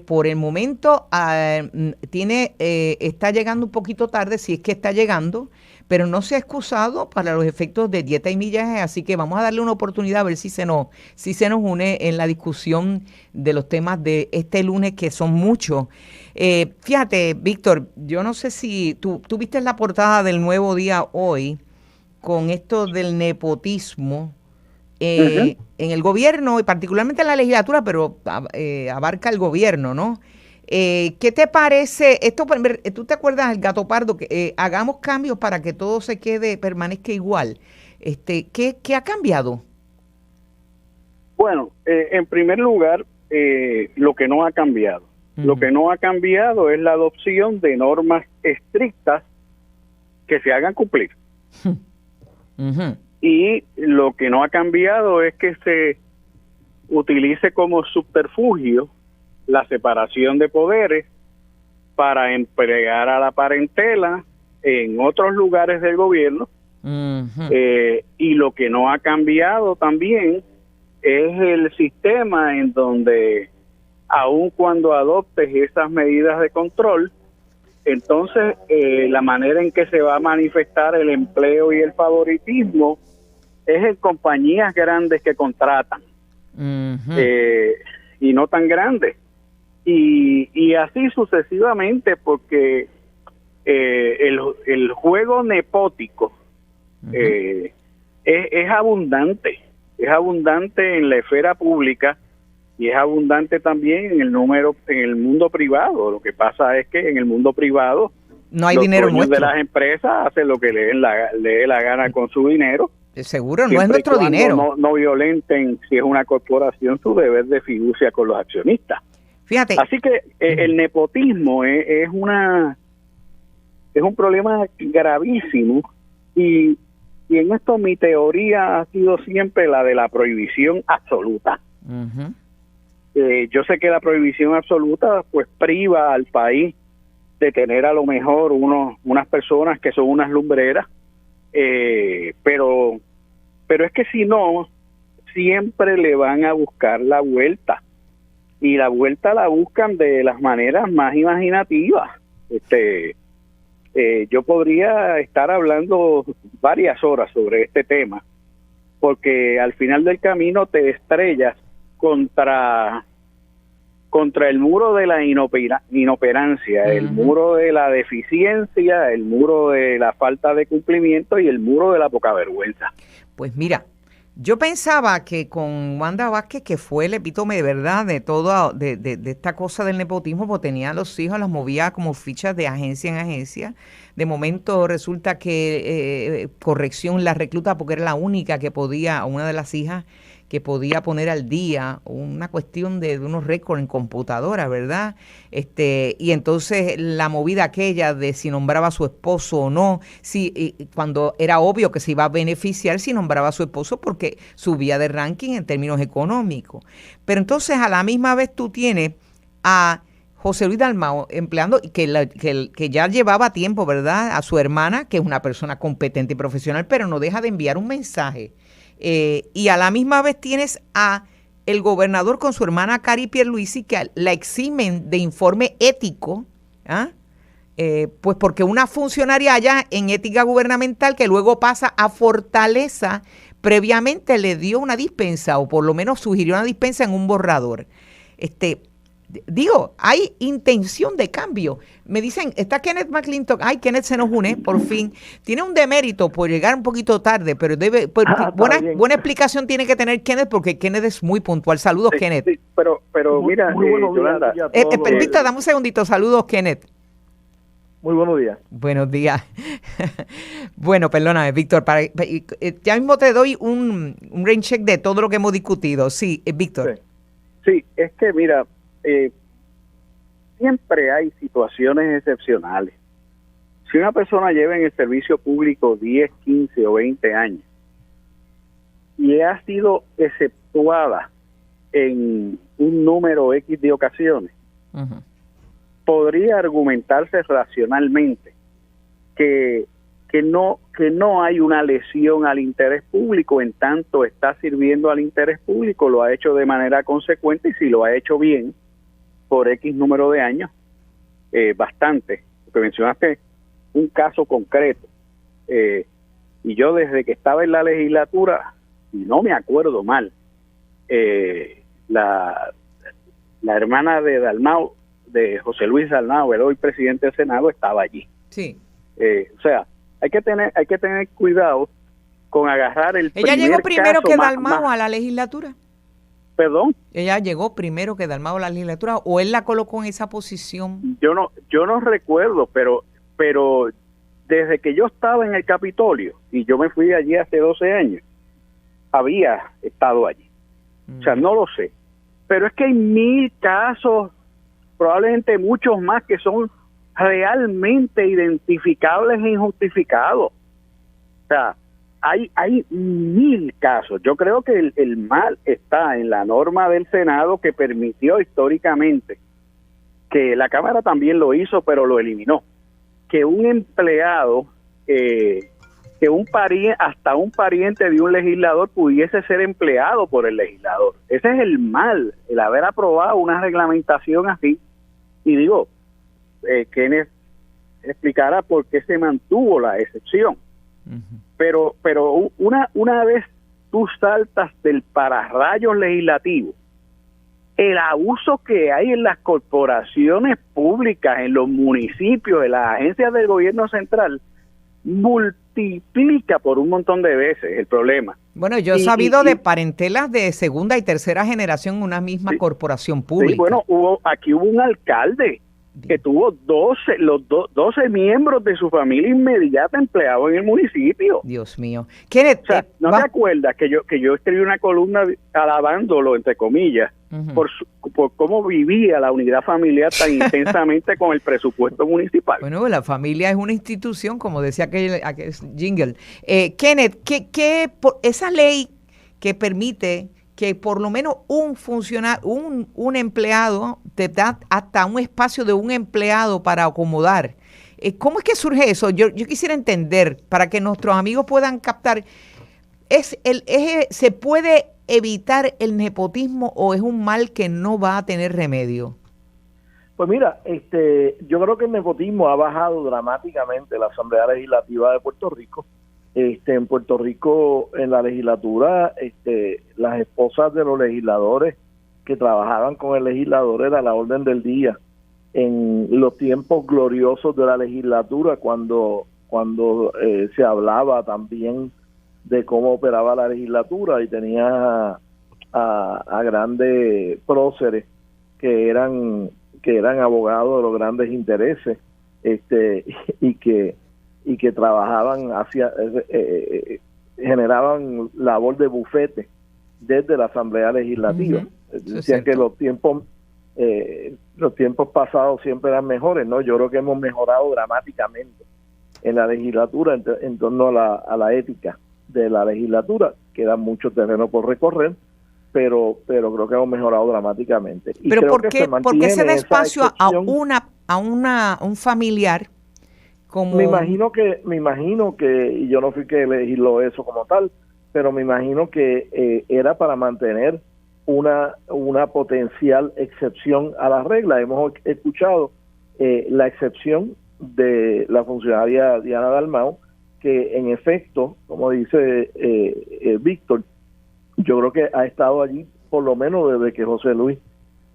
por el momento está llegando un poquito tarde, si es que está llegando, pero no se ha excusado para los efectos de dieta y millaje, así que vamos a darle una oportunidad a ver si se nos une en la discusión de los temas de este lunes, que son muchos. Fíjate, Víctor, yo no sé si tú viste la portada del Nuevo Día hoy con esto del nepotismo. En el gobierno y particularmente en la legislatura, pero abarca el gobierno, ¿no? ¿Qué te parece? ¿Tú te acuerdas del Gato Pardo? Que hagamos cambios para que todo permanezca igual. ¿Qué ha cambiado? Bueno, en primer lugar, lo que no ha cambiado. Lo que no ha cambiado es la adopción de normas estrictas que se hagan cumplir. Y lo que no ha cambiado es que se utilice como subterfugio la separación de poderes para emplear a la parentela en otros lugares del gobierno. Y lo que no ha cambiado también es el sistema en donde, aun cuando adoptes esas medidas de control, entonces la manera en que se va a manifestar el empleo y el favoritismo es en compañías grandes que contratan, y no tan grandes, y así sucesivamente, porque el juego nepótico es abundante en la esfera pública y es abundante también en el mundo privado. Lo que pasa es que en el mundo privado no hay dinero nuestro. Los dueños de las empresas hacen lo que le dé la gana con su dinero. Seguro, no es nuestro dinero. No violenten, si es una corporación, su deber de fiducia con los accionistas. Fíjate. Así que el nepotismo es un problema gravísimo y en esto mi teoría ha sido siempre la de la prohibición absoluta. Uh-huh. Yo sé que la prohibición absoluta pues priva al país de tener a lo mejor unas personas que son unas lumbreras, pero es que si no, siempre le van a buscar la vuelta, y la vuelta la buscan de las maneras más imaginativas. Yo podría estar hablando varias horas sobre este tema, porque al final del camino te estrellas contra el muro de la inoperancia, uh-huh, el muro de la deficiencia, el muro de la falta de cumplimiento y el muro de la poca vergüenza. Pues mira, yo pensaba que con Wanda Vázquez, que fue el epítome de verdad de todo, de esta cosa del nepotismo, porque tenía a los hijos, los movía como fichas de agencia en agencia. De momento resulta que corrección la recluta porque era la única que podía, una de las hijas que podía poner al día una cuestión de unos récords en computadora, ¿verdad? Y entonces la movida aquella de si nombraba a su esposo o no, cuando era obvio que se iba a beneficiar si nombraba a su esposo porque subía de ranking en términos económicos. Pero entonces a la misma vez tú tienes a José Luis Dalmau empleando, que ya llevaba tiempo, ¿verdad?, a su hermana, que es una persona competente y profesional, pero no deja de enviar un mensaje. Y a la misma vez tienes a el gobernador con su hermana Cari Pierluisi, que la eximen de informe ético, pues porque una funcionaria allá en ética gubernamental que luego pasa a Fortaleza, previamente le dio una dispensa, o por lo menos sugirió una dispensa en un borrador. Digo, hay intención de cambio. Me dicen, está Kenneth McClintock. Ay, Kenneth se nos une, por fin. Tiene un demérito por llegar un poquito tarde, pero buena explicación tiene que tener Kenneth, porque Kenneth es muy puntual. Saludos, sí, Kenneth. Sí, pero mira, muy buenos Yolanda. Víctor, dame un segundito. Saludos, Kenneth. Muy buenos días. Buenos días. Bueno, perdóname, Víctor. Ya mismo te doy un rain check de todo lo que hemos discutido. Sí, Víctor. Sí, es que mira, siempre hay situaciones excepcionales. Si una persona lleva en el servicio público 10, 15 o 20 años y ha sido exceptuada en un número X de ocasiones, uh-huh, podría argumentarse racionalmente que no hay una lesión al interés público, en tanto está sirviendo al interés público, lo ha hecho de manera consecuente, y si lo ha hecho bien por X número de años, bastante. Porque mencionaste un caso concreto, y yo desde que estaba en la legislatura, y no me acuerdo mal, la hermana de Dalmau, de José Luis Dalmau, el hoy presidente del Senado, estaba allí. Sí. O sea, hay que tener cuidado con agarrar el ¿Ella llegó primero que Dalmau a la legislatura? ¿Perdón? ¿Ella llegó primero que Dalmau a la legislatura o él la colocó en esa posición? Yo no recuerdo, pero desde que yo estaba en el Capitolio, y yo me fui allí hace 12 años, había estado allí. O sea, no lo sé. Pero es que hay 1000 casos, probablemente muchos más, que son realmente identificables e injustificados. O sea, hay 1000 casos. Yo creo que el mal está en la norma del Senado, que permitió históricamente, que la Cámara también lo hizo, pero lo eliminó, que un empleado, hasta un pariente de un legislador pudiese ser empleado por el legislador. Ese es el mal, el haber aprobado una reglamentación así. Y digo, Kenneth explicará por qué se mantuvo la excepción. Uh-huh. Pero una vez tú saltas del pararrayos legislativo, el abuso que hay en las corporaciones públicas, en los municipios, en las agencias del gobierno central, multiplica por un montón de veces el problema. Bueno, yo he sabido de parentelas de segunda y tercera generación en una misma corporación pública. Sí, bueno, aquí hubo un alcalde que tuvo 12 miembros de su familia inmediata empleados en el municipio. Dios mío. Kenneth, O sea, ¿no te acuerdas que yo escribí una columna alabándolo, entre comillas, por cómo vivía la unidad familiar tan intensamente con el presupuesto municipal? Bueno, la familia es una institución, como decía aquel jingle. Kenneth, esa ley que permite que por lo menos un funcionario, un empleado, te da hasta un espacio de un empleado para acomodar. ¿Cómo es que surge eso? Yo quisiera entender, para que nuestros amigos puedan captar, ¿se puede evitar el nepotismo o es un mal que no va a tener remedio? Pues mira, yo creo que el nepotismo ha bajado dramáticamente en la Asamblea Legislativa de Puerto Rico. En Puerto Rico, en la legislatura, las esposas de los legisladores que trabajaban con el legislador era la orden del día. En los tiempos gloriosos de la legislatura, cuando se hablaba también de cómo operaba la legislatura y tenía a grandes próceres que eran abogados de los grandes intereses, y que trabajaban generaban labor de bufete desde la Asamblea Legislativa. Decían que los tiempos pasados siempre eran mejores, ¿no? Yo creo que hemos mejorado dramáticamente en la legislatura en torno a la ética de la legislatura. Queda mucho terreno por recorrer, pero creo que hemos mejorado dramáticamente. Y pero creo ¿por que qué se da espacio a un familiar? Como... Me imagino que, y yo no fui que legisló eso como tal, pero me imagino que era para mantener una potencial excepción a la regla. Hemos escuchado la excepción de la funcionaria Diana Dalmau, que en efecto, como dice Víctor, yo creo que ha estado allí por lo menos desde que José Luis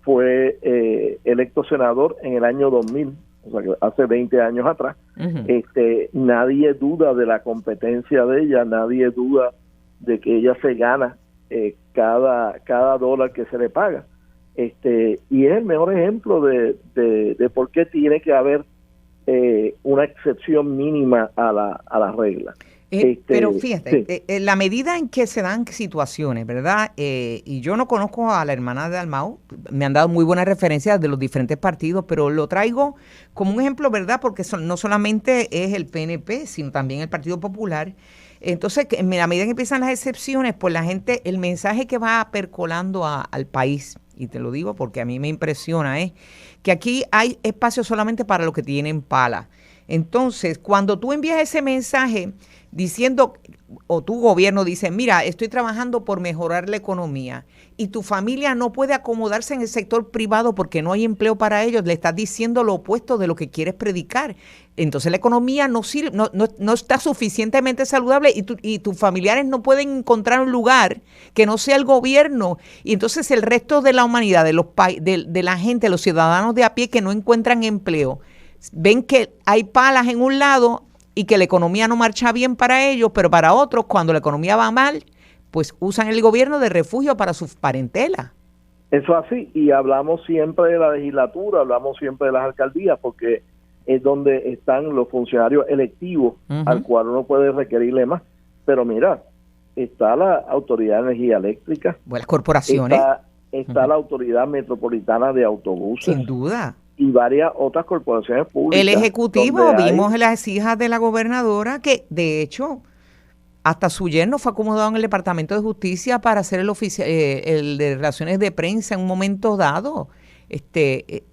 fue electo senador en el año 2000, o sea, que hace 20 años atrás. Nadie duda de la competencia de ella, nadie duda de que ella se gana cada dólar que se le paga. Y es el mejor ejemplo de por qué tiene que haber una excepción mínima a la regla. Pero fíjate, sí. La medida en que se dan situaciones, ¿verdad? Y yo no conozco a la hermana de Dalmau, me han dado muy buenas referencias de los diferentes partidos, pero lo traigo como un ejemplo, ¿verdad? Porque no solamente es el PNP, sino también el Partido Popular. Entonces, en la medida en que empiezan las excepciones, pues la gente, el mensaje que va percolando al país, y te lo digo porque a mí me impresiona, es que aquí hay espacio solamente para los que tienen pala. Entonces, cuando tú envías ese mensaje diciendo, o tu gobierno dice, mira, estoy trabajando por mejorar la economía, y tu familia no puede acomodarse en el sector privado porque no hay empleo para ellos, le estás diciendo lo opuesto de lo que quieres predicar. Entonces la economía no sirve, no está suficientemente saludable, y tus familiares no pueden encontrar un lugar que no sea el gobierno. Y entonces el resto de la humanidad, de la gente, los ciudadanos de a pie que no encuentran empleo, ven que hay palas en un lado y que la economía no marcha bien para ellos, pero para otros, cuando la economía va mal, pues usan el gobierno de refugio para sus parentelas. Eso así, y hablamos siempre de la legislatura, hablamos siempre de las alcaldías, porque es donde están los funcionarios electivos, al cual uno puede requerirle más. Pero mira, está la Autoridad de Energía Eléctrica, las corporaciones, está la Autoridad Metropolitana de Autobuses, sin duda, y varias otras corporaciones públicas. El Ejecutivo, vimos las hijas de la gobernadora que, de hecho, hasta su yerno fue acomodado en el Departamento de Justicia para hacer el de Relaciones de Prensa en un momento dado.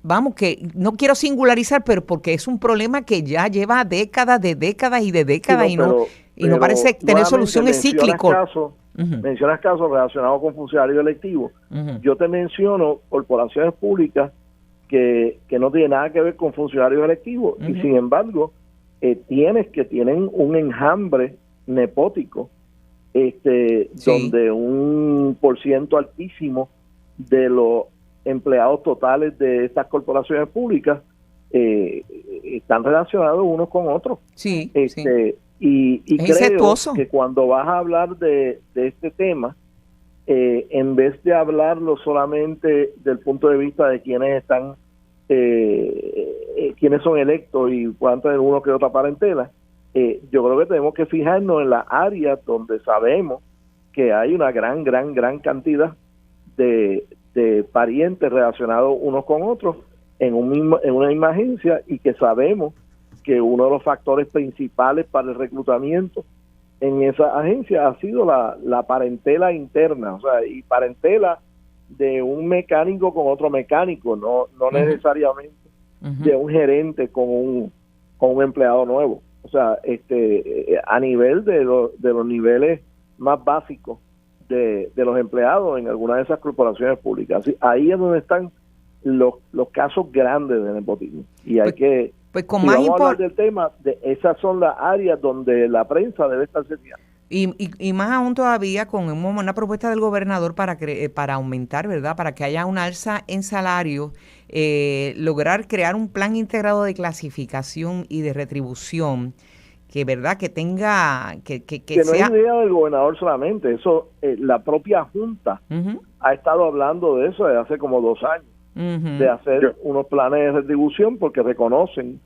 Vamos, que no quiero singularizar, pero porque es un problema que ya lleva décadas y no parece tener solución, es cíclico. Mencionas casos relacionados con funcionarios electivos. Yo te menciono corporaciones públicas que no tiene nada que ver con funcionarios electivos, y sin embargo tienen un enjambre nepótico, donde un % altísimo de los empleados totales de estas corporaciones públicas están relacionados unos con otros. Y creo que cuando vas a hablar de este tema, en vez de hablarlo solamente del punto de vista de quienes están quiénes son electos y puedan tener uno que otra parentela. Yo creo que tenemos que fijarnos en las áreas donde sabemos que hay una gran cantidad de parientes relacionados unos con otros en una misma agencia, y que sabemos que uno de los factores principales para el reclutamiento en esa agencia ha sido la parentela interna, o sea, y parentela de un mecánico con otro mecánico, no necesariamente de un gerente con un empleado nuevo. O sea, a nivel de los niveles más básicos de los empleados en alguna de esas corporaciones públicas. Así, ahí es donde están los casos grandes de nepotismo. Y hay que, pues con si más vamos a hablar del tema, esas son las áreas donde la prensa debe estar seteada. Y más aún todavía con una propuesta del gobernador para aumentar, ¿verdad? Para que haya un alza en salario, lograr crear un plan integrado de clasificación y de retribución que, ¿verdad? Que tenga, que no sea... es idea del gobernador solamente, eso la propia Junta ha estado hablando de eso desde hace como 2 años, de hacer unos planes de retribución, porque reconocen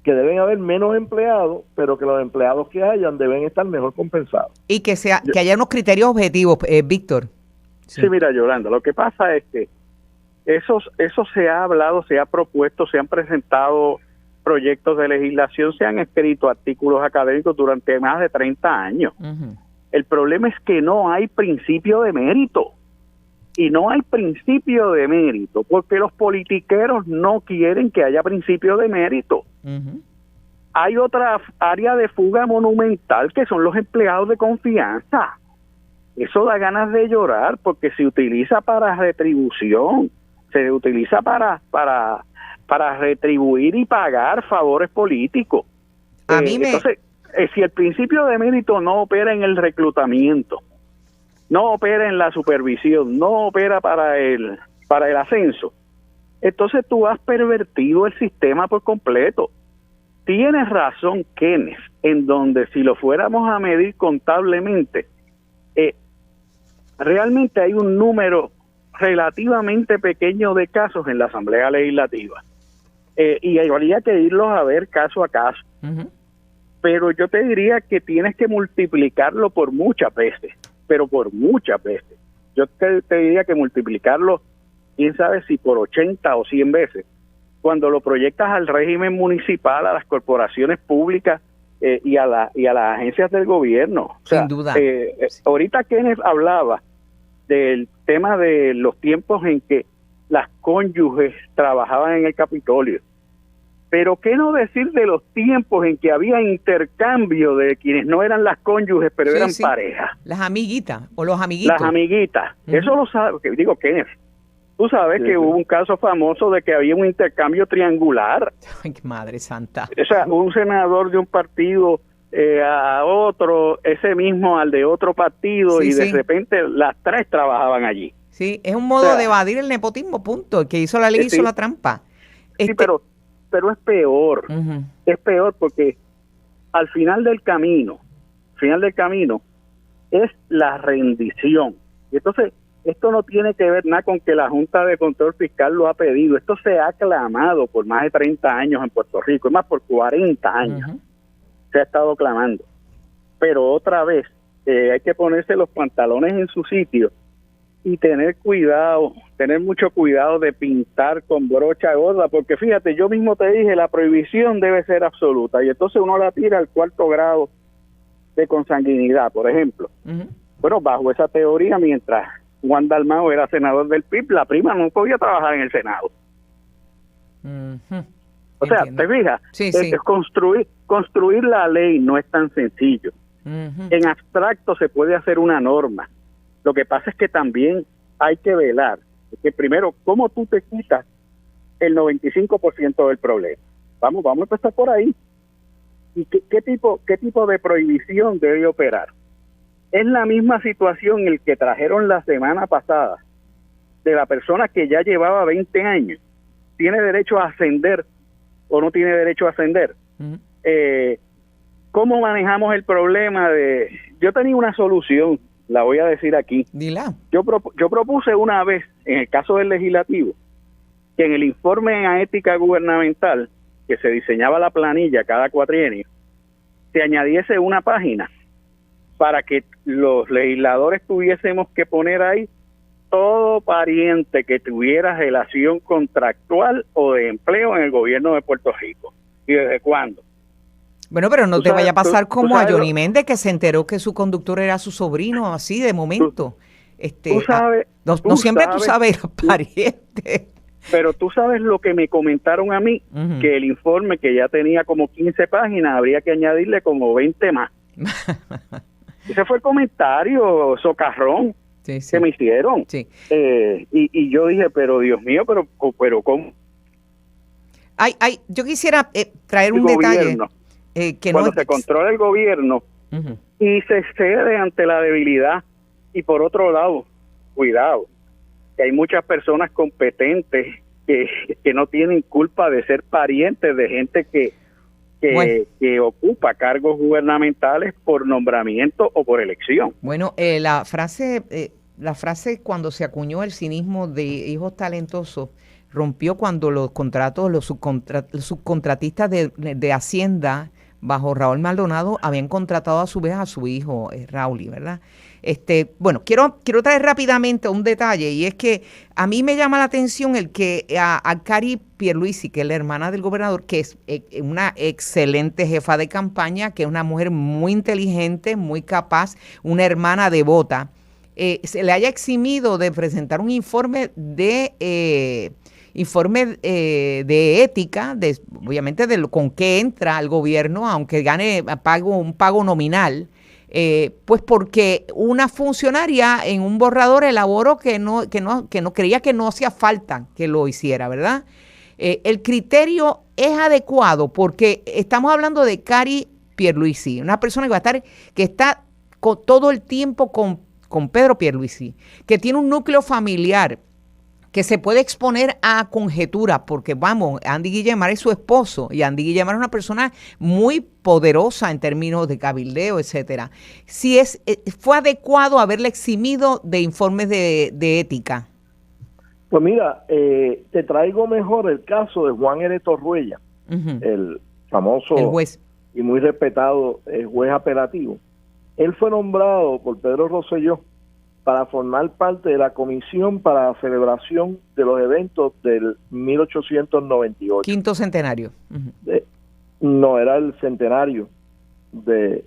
que deben haber menos empleados, pero que los empleados que hayan deben estar mejor compensados. Y que haya unos criterios objetivos, Víctor. Sí, mira, Yolanda, lo que pasa es que eso se ha hablado, se ha propuesto, se han presentado proyectos de legislación, se han escrito artículos académicos durante más de 30 años. El problema es que no hay principio de mérito. Y no hay principio de mérito porque los politiqueros no quieren que haya principio de mérito. Hay otra área de fuga monumental que son los empleados de confianza. Eso da ganas de llorar porque se utiliza para retribución, se utiliza para retribuir y pagar favores políticos. Entonces, si el principio de mérito no opera en el reclutamiento, no opera en la supervisión, no opera para el ascenso, entonces tú has pervertido el sistema por completo. Tienes razón, Kenneth, en donde si lo fuéramos a medir contablemente, realmente hay un número relativamente pequeño de casos en la Asamblea Legislativa, y habría que irlos a ver caso a caso. Pero yo te diría que tienes que multiplicarlo por muchas veces. Pero por muchas veces. Yo te diría que multiplicarlo, quién sabe si por 80 o 100 veces, cuando lo proyectas al régimen municipal, a las corporaciones públicas y a las agencias del gobierno. Sin duda. Ahorita Kenneth hablaba del tema de los tiempos en que las cónyuges trabajaban en el Capitolio. Pero qué no decir de los tiempos en que había intercambio de quienes no eran las cónyuges, pero eran parejas. Las amiguitas o los amiguitos. Las amiguitas. Eso lo sabe, digo, Kenneth. Tú sabes que hubo un caso famoso de que había un intercambio triangular. Ay, madre santa. O sea, un senador de un partido a otro, ese mismo al de otro partido, y de repente las 3 trabajaban allí. Sí, es un modo de evadir el nepotismo, punto. El que hizo la ley hizo la trampa. Sí, pero es peor. Es peor porque al final del camino es la rendición. Y entonces, esto no tiene que ver nada con que la Junta de Control Fiscal lo ha pedido. Esto se ha clamado por más de 30 años en Puerto Rico, es más, por 40 años se ha estado clamando. Pero otra vez, hay que ponerse los pantalones en su sitio y tener mucho cuidado de pintar con brocha gorda, porque fíjate, yo mismo te dije, la prohibición debe ser absoluta, y entonces uno la tira al 4º grado de consanguinidad, por ejemplo. Bueno, bajo esa teoría, mientras Juan Dalmau era senador del PIB, la prima no podía trabajar en el Senado. O sea, ¿te fijas? Sí. Construir la ley no es tan sencillo. En abstracto se puede hacer una norma. Lo que pasa es que también hay que velar, que primero, ¿cómo tú te quitas el 95% del problema? Vamos a empezar por ahí. ¿Y qué tipo de prohibición debe operar? Es la misma situación el que trajeron la semana pasada de la persona que ya llevaba 20 años. ¿Tiene derecho a ascender o no tiene derecho a ascender? ¿Cómo manejamos el problema de...? Yo tenía una solución, la voy a decir aquí. Dila. Yo propuse una vez, en el caso del legislativo, que en el informe a ética gubernamental, que se diseñaba la planilla cada cuatrienio, se añadiese una página para que los legisladores tuviésemos que poner ahí todo pariente que tuviera relación contractual o de empleo en el gobierno de Puerto Rico. ¿Y desde cuándo? Bueno, pero no te vaya a pasar como a Johnny lo, Méndez, que se enteró que su conductor era su sobrino, así de momento. No siempre tú sabes, pariente. Pero tú sabes lo que me comentaron a mí, que el informe, que ya tenía como 15 páginas, habría que añadirle como 20 más. Ese fue el comentario socarrón que me hicieron. Sí. Y yo dije, pero Dios mío, pero ¿cómo? Yo quisiera traer un detalle. Cuando se controla el gobierno y se cede ante la debilidad, y por otro lado, cuidado, que hay muchas personas competentes que no tienen culpa de ser parientes de gente que ocupa cargos gubernamentales por nombramiento o por elección. Bueno, la frase cuando se acuñó el cinismo de hijos talentosos rompió cuando los contratos, los subcontratistas de Hacienda bajo Raúl Maldonado habían contratado a su vez a su hijo, Raúl, ¿verdad? Bueno, quiero traer rápidamente un detalle, y es que a mí me llama la atención el que a Cari Pierluisi, que es la hermana del gobernador, que es una excelente jefa de campaña, que es una mujer muy inteligente, muy capaz, una hermana devota, se le haya eximido de presentar un informe de ética, obviamente con qué entra al gobierno, aunque gane un pago nominal, pues porque una funcionaria en un borrador elaboró que no creía que no hacía falta que lo hiciera, ¿verdad? El criterio es adecuado porque estamos hablando de Cari Pierluisi, una persona que está todo el tiempo con Pedro Pierluisi, que tiene un núcleo familiar que se puede exponer a conjeturas, porque vamos, Andy Guillemar es su esposo, y Andy Guillemar es una persona muy poderosa en términos de cabildeo, etcétera. Si fue adecuado haberle eximido de informes de ética. Pues mira, te traigo mejor el caso de Juan L. Torruella, el famoso juez y muy respetado juez apelativo. Él fue nombrado por Pedro Rosselló para formar parte de la comisión para la celebración de los eventos del 1898. Quinto centenario. No, era el centenario de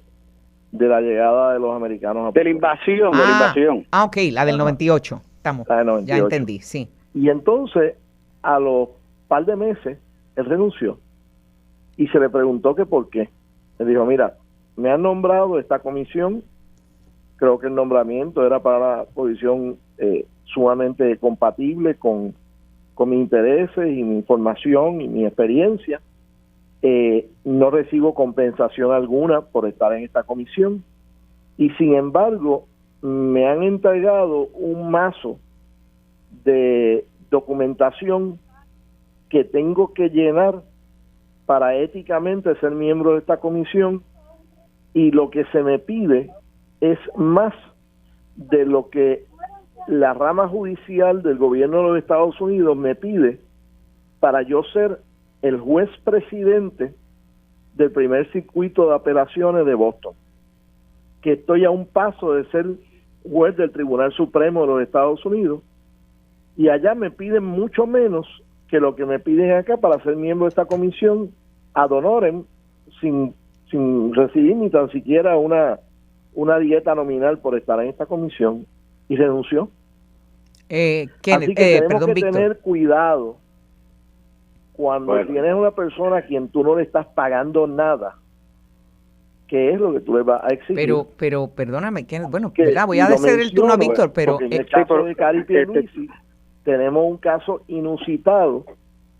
la llegada de los americanos a de la invasión. Ok, la del 98. Estamos. La del 98. Ya entendí, sí. Y entonces, a los par de meses, él renunció y se le preguntó que por qué. Él dijo, mira, me han nombrado esta comisión. Creo que el nombramiento era para una posición sumamente compatible con mis intereses y mi información y mi experiencia. No recibo compensación alguna por estar en esta comisión, y sin embargo me han entregado un mazo de documentación que tengo que llenar para éticamente ser miembro de esta comisión, y lo que se me pide es más de lo que la rama judicial del gobierno de los Estados Unidos me pide para yo ser el juez presidente del primer circuito de apelaciones de Boston, que estoy a un paso de ser juez del Tribunal Supremo de los Estados Unidos, y allá me piden mucho menos que lo que me piden acá para ser miembro de esta comisión ad honorem, sin recibir ni tan siquiera una dieta nominal por estar en esta comisión, y renunció. Así que tenemos que tener cuidado cuando tienes una persona a quien tú no le estás pagando nada, ¿qué es lo que tú le vas a exigir? Pero perdóname, ¿verdad? Voy a decir el turno a Víctor, pero en el caso de Cari Pierluisi tenemos un caso inusitado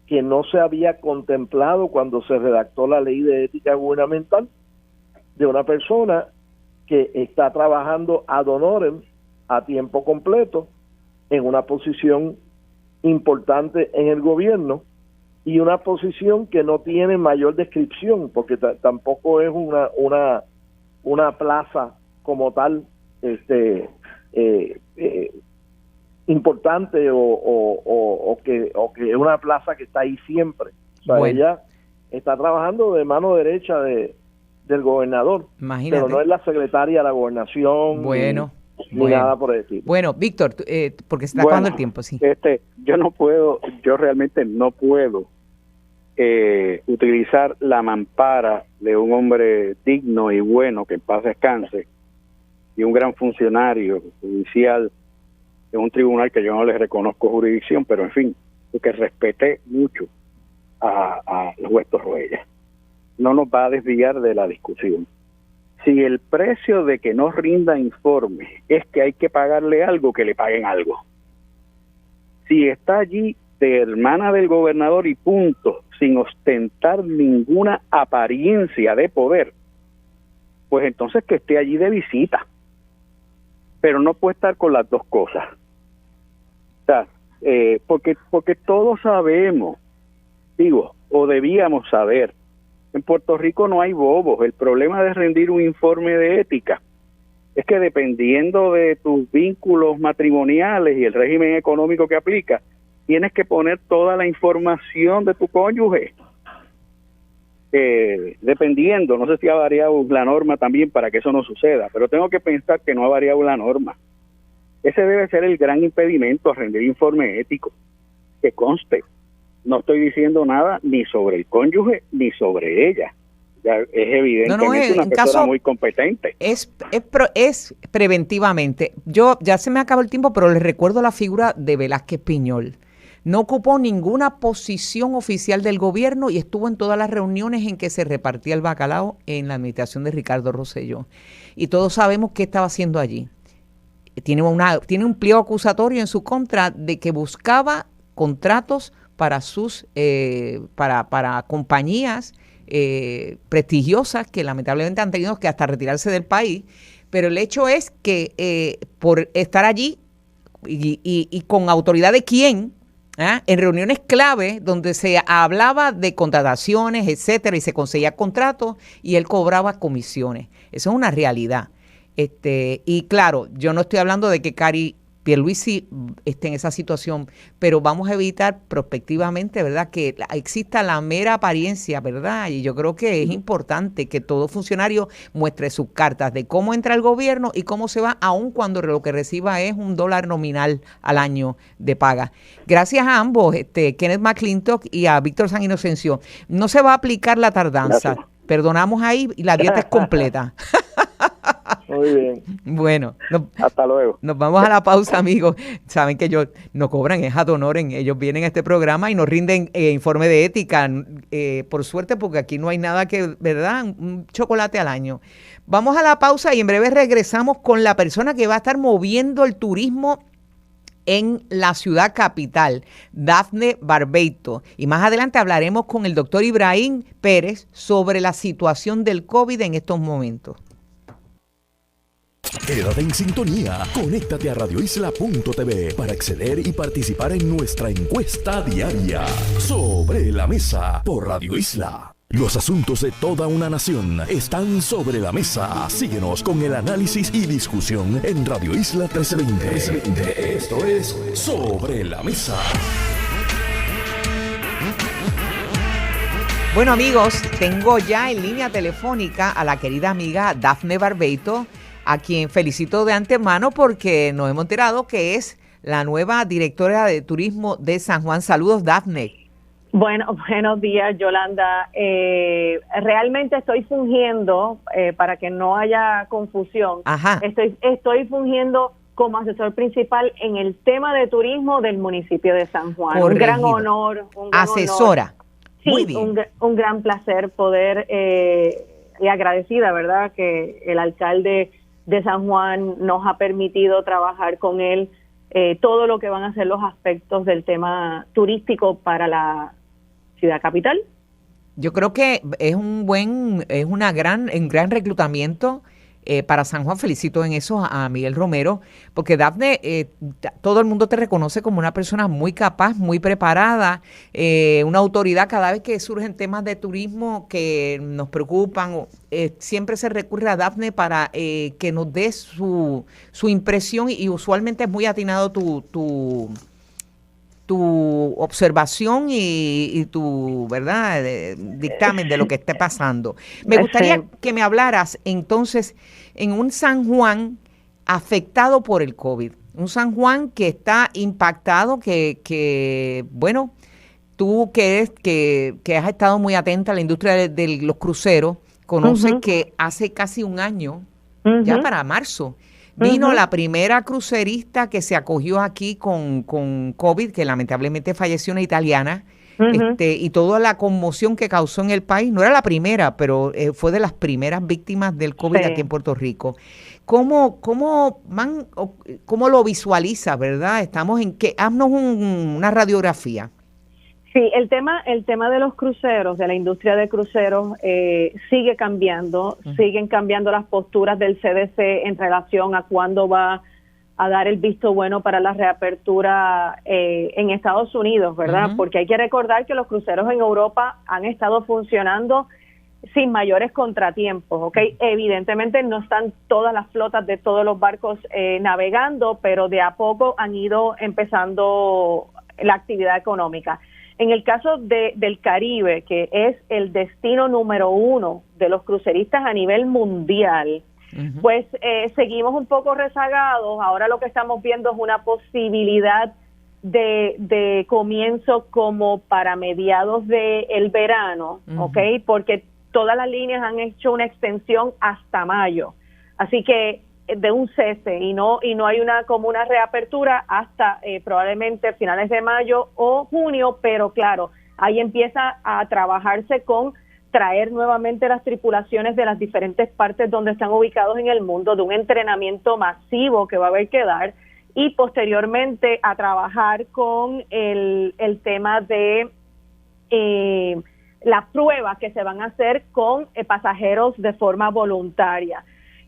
que no se había contemplado cuando se redactó la ley de ética gubernamental, de una persona que está trabajando ad honorem a tiempo completo en una posición importante en el gobierno, y una posición que no tiene mayor descripción, porque tampoco es una plaza como tal importante o que es una plaza que está ahí siempre. O sea, Bueno. ella está trabajando de mano derecha del gobernador, Imagínate. pero no es la secretaria de la gobernación Bueno, ni bueno. nada por el estilo. Bueno, Víctor, porque se está acabando el tiempo, sí. Yo realmente no puedo utilizar la mampara de un hombre digno y bueno, que en paz descanse, y un gran funcionario judicial de un tribunal que yo no les reconozco jurisdicción, pero en fin, porque respeté mucho a los juez Torruella. No nos va a desviar de la discusión. Si el precio de que no rinda informe es que hay que pagarle algo, que le paguen algo. Si está allí de hermana del gobernador y punto, sin ostentar ninguna apariencia de poder, pues entonces que esté allí de visita. Pero no puede estar con las dos cosas. O sea, porque todos sabemos, o debíamos saber, en Puerto Rico no hay bobos. El problema de rendir un informe de ética es que dependiendo de tus vínculos matrimoniales y el régimen económico que aplica, tienes que poner toda la información de tu cónyuge. Dependiendo, no sé si ha variado la norma también para que eso no suceda, pero tengo que pensar que no ha variado la norma. Ese debe ser el gran impedimento a rendir informe ético, que conste. No estoy diciendo nada ni sobre el cónyuge ni sobre ella. Ya es evidentemente una persona muy competente. Es preventivamente. Ya se me acabó el tiempo, pero les recuerdo la figura de Velázquez Piñol. No ocupó ninguna posición oficial del gobierno y estuvo en todas las reuniones en que se repartía el bacalao en la administración de Ricardo Rosselló. Y todos sabemos qué estaba haciendo allí. Tiene un pliego acusatorio en su contra de que buscaba contratos para para compañías prestigiosas que lamentablemente han tenido que hasta retirarse del país. Pero el hecho es que por estar allí y con autoridad de quién, en reuniones clave donde se hablaba de contrataciones, etcétera, y se conseguía contratos y él cobraba comisiones. Eso es una realidad. Y claro, yo no estoy hablando de que Cari Pierluisi esté en esa situación, pero vamos a evitar prospectivamente, ¿verdad?, que exista la mera apariencia, ¿verdad? Y yo creo que es importante que todo funcionario muestre sus cartas de cómo entra el gobierno y cómo se va, aun cuando lo que reciba es $1 nominal al año de paga. Gracias a ambos, Kenneth McClintock y a Víctor San Inocencio. No se va a aplicar la tardanza. Gracias. Perdonamos ahí y la dieta es completa. Muy bien. Bueno, Hasta luego. Nos vamos a la pausa, amigos. Saben que ellos no cobran, es ad honorem. Ellos vienen a este programa y nos rinden informe de ética. Por suerte, porque aquí no hay nada que, ¿verdad? Un chocolate al año. Vamos a la pausa y en breve regresamos con la persona que va a estar moviendo el turismo en la ciudad capital, Dafne Barbeito. Y más adelante hablaremos con el doctor Ibrahim Pérez sobre la situación del COVID en estos momentos. Quédate en sintonía. Conéctate a radioisla.tv para acceder y participar en nuestra encuesta diaria. Sobre la mesa por Radio Isla. Los asuntos de toda una nación están sobre la mesa. Síguenos con el análisis y discusión en Radio Isla 1320. Esto es Sobre la Mesa. Bueno, amigos, tengo ya en línea telefónica a la querida amiga Dafne Barbeito, a quien felicito de antemano porque nos hemos enterado que es la nueva directora de turismo de San Juan. Saludos, Dafne. Bueno, buenos días, Yolanda. Realmente estoy fungiendo, para que no haya confusión, Ajá. Estoy fungiendo como asesor principal en el tema de turismo del municipio de San Juan. Corregido. Un gran honor. Asesora. Sí, muy bien. Un gran placer poder, y agradecida, ¿verdad?, que el alcalde de San Juan nos ha permitido trabajar con él todo lo que van a ser los aspectos del tema turístico para la ciudad capital. Yo creo que es un gran reclutamiento para San Juan. Felicito en eso a Miguel Romero, porque Dafne, todo el mundo te reconoce como una persona muy capaz, muy preparada, una autoridad. Cada vez que surgen temas de turismo que nos preocupan, siempre se recurre a Dafne para que nos dé su impresión, y usualmente es muy atinado tu observación y tu, ¿verdad?, dictamen de lo que esté pasando. Me gustaría que me hablaras entonces en un San Juan afectado por el COVID, un San Juan que está impactado, que bueno, tú que has estado muy atenta a la industria de los cruceros, conoces que hace casi un año, ya para marzo, vino la primera crucerista que se acogió aquí con COVID, que lamentablemente falleció, una italiana, y toda la conmoción que causó en el país. No era la primera, pero fue de las primeras víctimas del COVID aquí en Puerto Rico. ¿Cómo lo visualiza, verdad? Estamos en que haznos una radiografía. Sí, el tema de los cruceros, de la industria de cruceros, sigue cambiando, siguen cambiando las posturas del CDC en relación a cuándo va a dar el visto bueno para la reapertura en Estados Unidos, ¿verdad? Porque hay que recordar que los cruceros en Europa han estado funcionando sin mayores contratiempos, ¿ok? Evidentemente no están todas las flotas de todos los barcos navegando, pero de a poco han ido empezando la actividad económica. En el caso del Caribe, que es el destino número 1 de los cruceristas a nivel mundial, pues seguimos un poco rezagados. Ahora lo que estamos viendo es una posibilidad de comienzo como para mediados del verano, ¿ok? Porque todas las líneas han hecho una extensión hasta mayo. Así que de un cese y no hay una reapertura hasta probablemente finales de mayo o junio, pero claro, ahí empieza a trabajarse con traer nuevamente las tripulaciones de las diferentes partes donde están ubicados en el mundo, de un entrenamiento masivo que va a haber que dar, y posteriormente a trabajar con el tema de las pruebas que se van a hacer con pasajeros de forma voluntaria.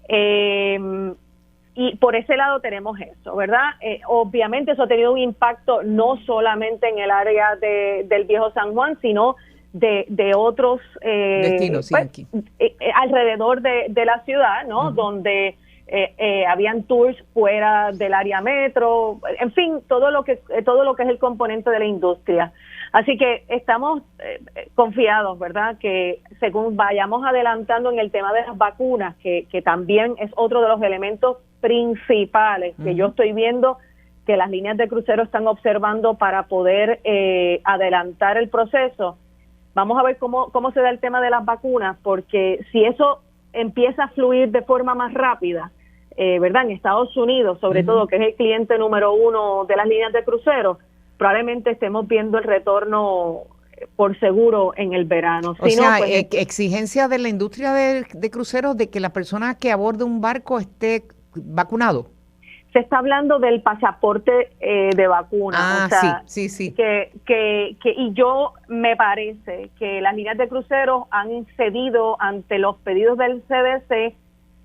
Y por ese lado tenemos eso, ¿verdad? Obviamente eso ha tenido un impacto no solamente en el área del Viejo San Juan, sino de otros destinos, sí, aquí. Alrededor de la ciudad, ¿no? Donde habían tours fuera del área metro, en fin, todo lo que es el componente de la industria. Así que estamos confiados, ¿verdad?, que según vayamos adelantando en el tema de las vacunas, que también es otro de los elementos principales que yo estoy viendo que las líneas de crucero están observando para poder adelantar el proceso. Vamos a ver cómo se da el tema de las vacunas, porque si eso empieza a fluir de forma más rápida, ¿verdad?, en Estados Unidos, sobre todo, que es el cliente número 1 de las líneas de crucero, probablemente estemos viendo el retorno por seguro en el verano. O sea, pues, exigencia de la industria de cruceros de que la persona que aborde un barco esté vacunado. Se está hablando del pasaporte de vacuna. O sea, sí. Y yo me parece que las líneas de cruceros han cedido ante los pedidos del CDC,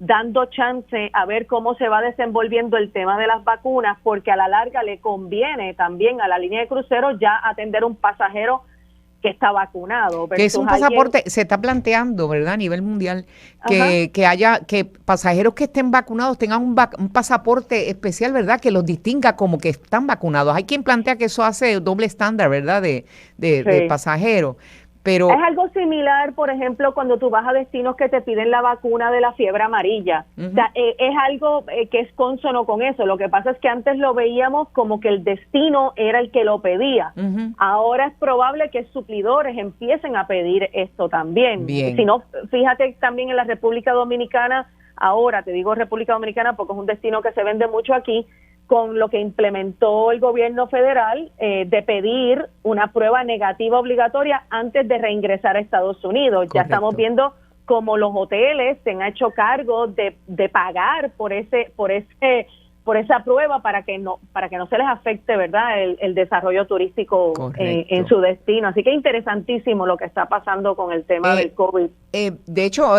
dando chance a ver cómo se va desenvolviendo el tema de las vacunas, porque a la larga le conviene también a la línea de cruceros ya atender un pasajero que está vacunado. Que es un pasaporte, se está planteando, ¿verdad?, a nivel mundial, que haya, que pasajeros que estén vacunados tengan un pasaporte especial, ¿verdad?, que los distinga como que están vacunados. Hay quien plantea que eso hace doble estándar, ¿verdad?, de pasajeros. Pero es algo similar, por ejemplo, cuando tú vas a destinos que te piden la vacuna de la fiebre amarilla. O sea, es algo que es consono con eso. Lo que pasa es que antes lo veíamos como que el destino era el que lo pedía. Ahora es probable que suplidores empiecen a pedir esto también. Si no, fíjate también en la República Dominicana, ahora te digo República Dominicana porque es un destino que se vende mucho aquí, con lo que implementó el gobierno federal de pedir una prueba negativa obligatoria antes de reingresar a Estados Unidos. Correcto. Ya estamos viendo cómo los hoteles se han hecho cargo de pagar por por esa prueba para que no se les afecte, ¿verdad?, el desarrollo turístico en su destino. Así que interesantísimo lo que está pasando con el tema del COVID. De hecho,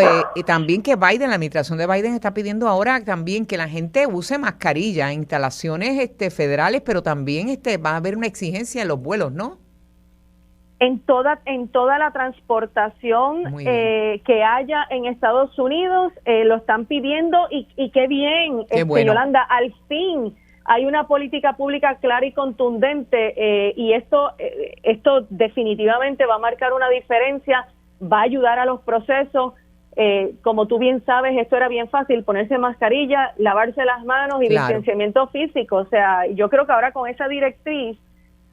también que Biden, la administración de Biden está pidiendo ahora también que la gente use mascarilla en instalaciones federales, pero también va a haber una exigencia en los vuelos, ¿no? En toda la transportación que haya en Estados Unidos, lo están pidiendo y qué bien, bueno. Yolanda, al fin hay una política pública clara y contundente y esto definitivamente va a marcar una diferencia, va a ayudar a los procesos. Como tú bien sabes, esto era bien fácil, ponerse mascarilla, lavarse las manos y distanciamiento físico. O sea, yo creo que ahora con esa directriz,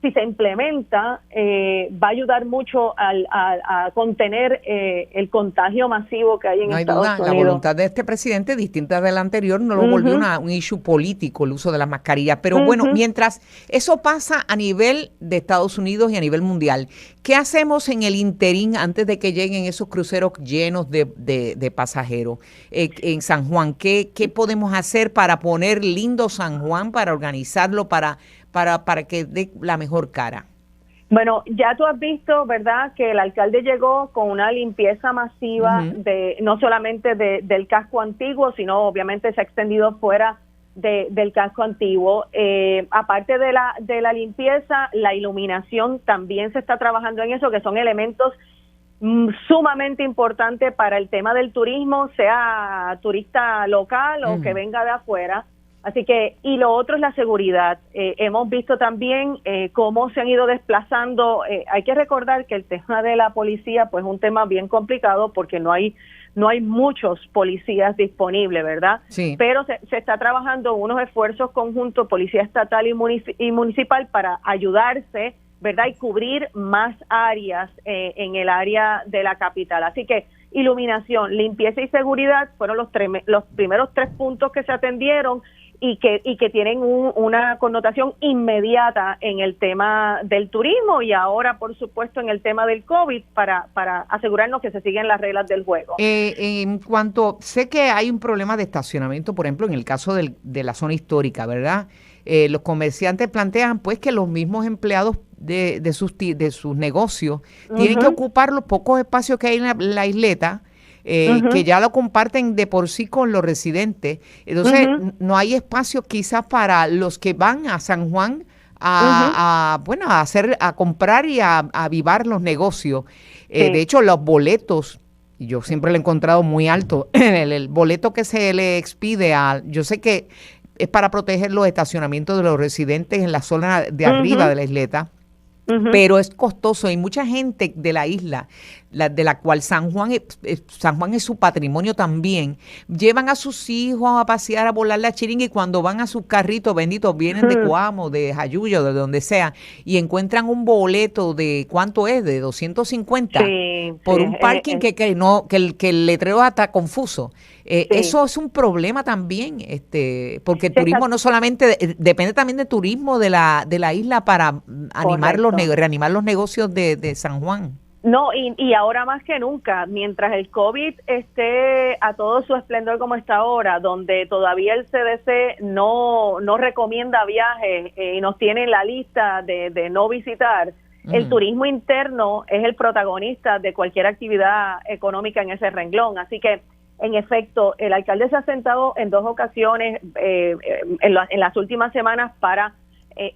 si se implementa, va a ayudar mucho a contener el contagio masivo que hay en Estados Unidos. No hay duda, la voluntad de este presidente, distinta de la anterior, no lo volvió un issue político el uso de las mascarillas. Pero bueno, mientras eso pasa a nivel de Estados Unidos y a nivel mundial, ¿qué hacemos en el interín antes de que lleguen esos cruceros llenos de pasajeros en San Juan? ¿Qué podemos hacer para poner lindo San Juan, para organizarlo, para que dé la mejor cara? Bueno, ya tú has visto, ¿verdad?, que el alcalde llegó con una limpieza masiva no solamente del casco antiguo, sino obviamente se ha extendido fuera del casco antiguo. Aparte de la limpieza, la iluminación también se está trabajando en eso, que son elementos sumamente importantes para el tema del turismo, sea turista local o que venga de afuera. Así que, y lo otro es la seguridad. Hemos visto también cómo se han ido desplazando. Hay que recordar que el tema de la policía, pues es un tema bien complicado porque no hay muchos policías disponibles, ¿verdad? Sí. Pero se está trabajando unos esfuerzos conjuntos, policía estatal y municipal, para ayudarse, ¿verdad?, y cubrir más áreas en el área de la capital. Así que iluminación, limpieza y seguridad fueron los primeros 3 puntos que se atendieron y que tienen una connotación inmediata en el tema del turismo y ahora, por supuesto, en el tema del COVID para asegurarnos que se siguen las reglas del juego. En cuanto, sé que hay un problema de estacionamiento, por ejemplo, en el caso de la zona histórica, ¿verdad? Los comerciantes plantean pues que los mismos empleados de sus negocios tienen que ocupar los pocos espacios que hay en la isleta, que ya lo comparten de por sí con los residentes. Entonces, no hay espacio quizás para los que van a San Juan a comprar y a avivar los negocios. De hecho, los boletos, yo siempre lo he encontrado muy alto, el boleto que se le expide yo sé que es para proteger los estacionamientos de los residentes en la zona de arriba de la isleta, pero es costoso y mucha gente de la isla, de la cual San Juan es su patrimonio también, llevan a sus hijos a pasear, a volar la chiringa y cuando van a sus carritos benditos vienen de Coamo, de Jayuya, de donde sea y encuentran un boleto de ¿cuánto es? De 250 por un parking que el letrero está confuso. Eso es un problema también, porque el turismo no solamente depende también del turismo de la isla para reanimar los negocios de San Juan. No, y ahora más que nunca, mientras el COVID esté a todo su esplendor como está ahora, donde todavía el CDC no recomienda viajes y nos tiene en la lista de no visitar, el turismo interno es el protagonista de cualquier actividad económica en ese renglón. Así que, en efecto, el alcalde se ha sentado en 2 ocasiones en las últimas semanas para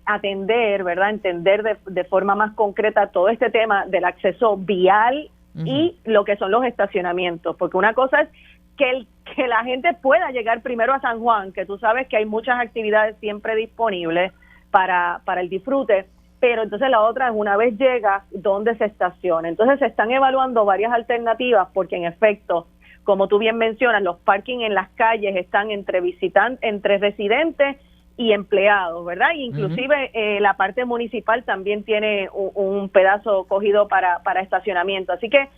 atender, ¿verdad?, entender de forma más concreta todo este tema del acceso vial y lo que son los estacionamientos, porque una cosa es que la gente pueda llegar primero a San Juan, que tú sabes que hay muchas actividades siempre disponibles para el disfrute, pero entonces la otra es una vez llega, ¿dónde se estaciona? Entonces se están evaluando varias alternativas porque en efecto, como tú bien mencionas, los parking en las calles están entre residentes y empleados, ¿verdad? Inclusive la parte municipal también tiene un pedazo cogido para estacionamiento. Así que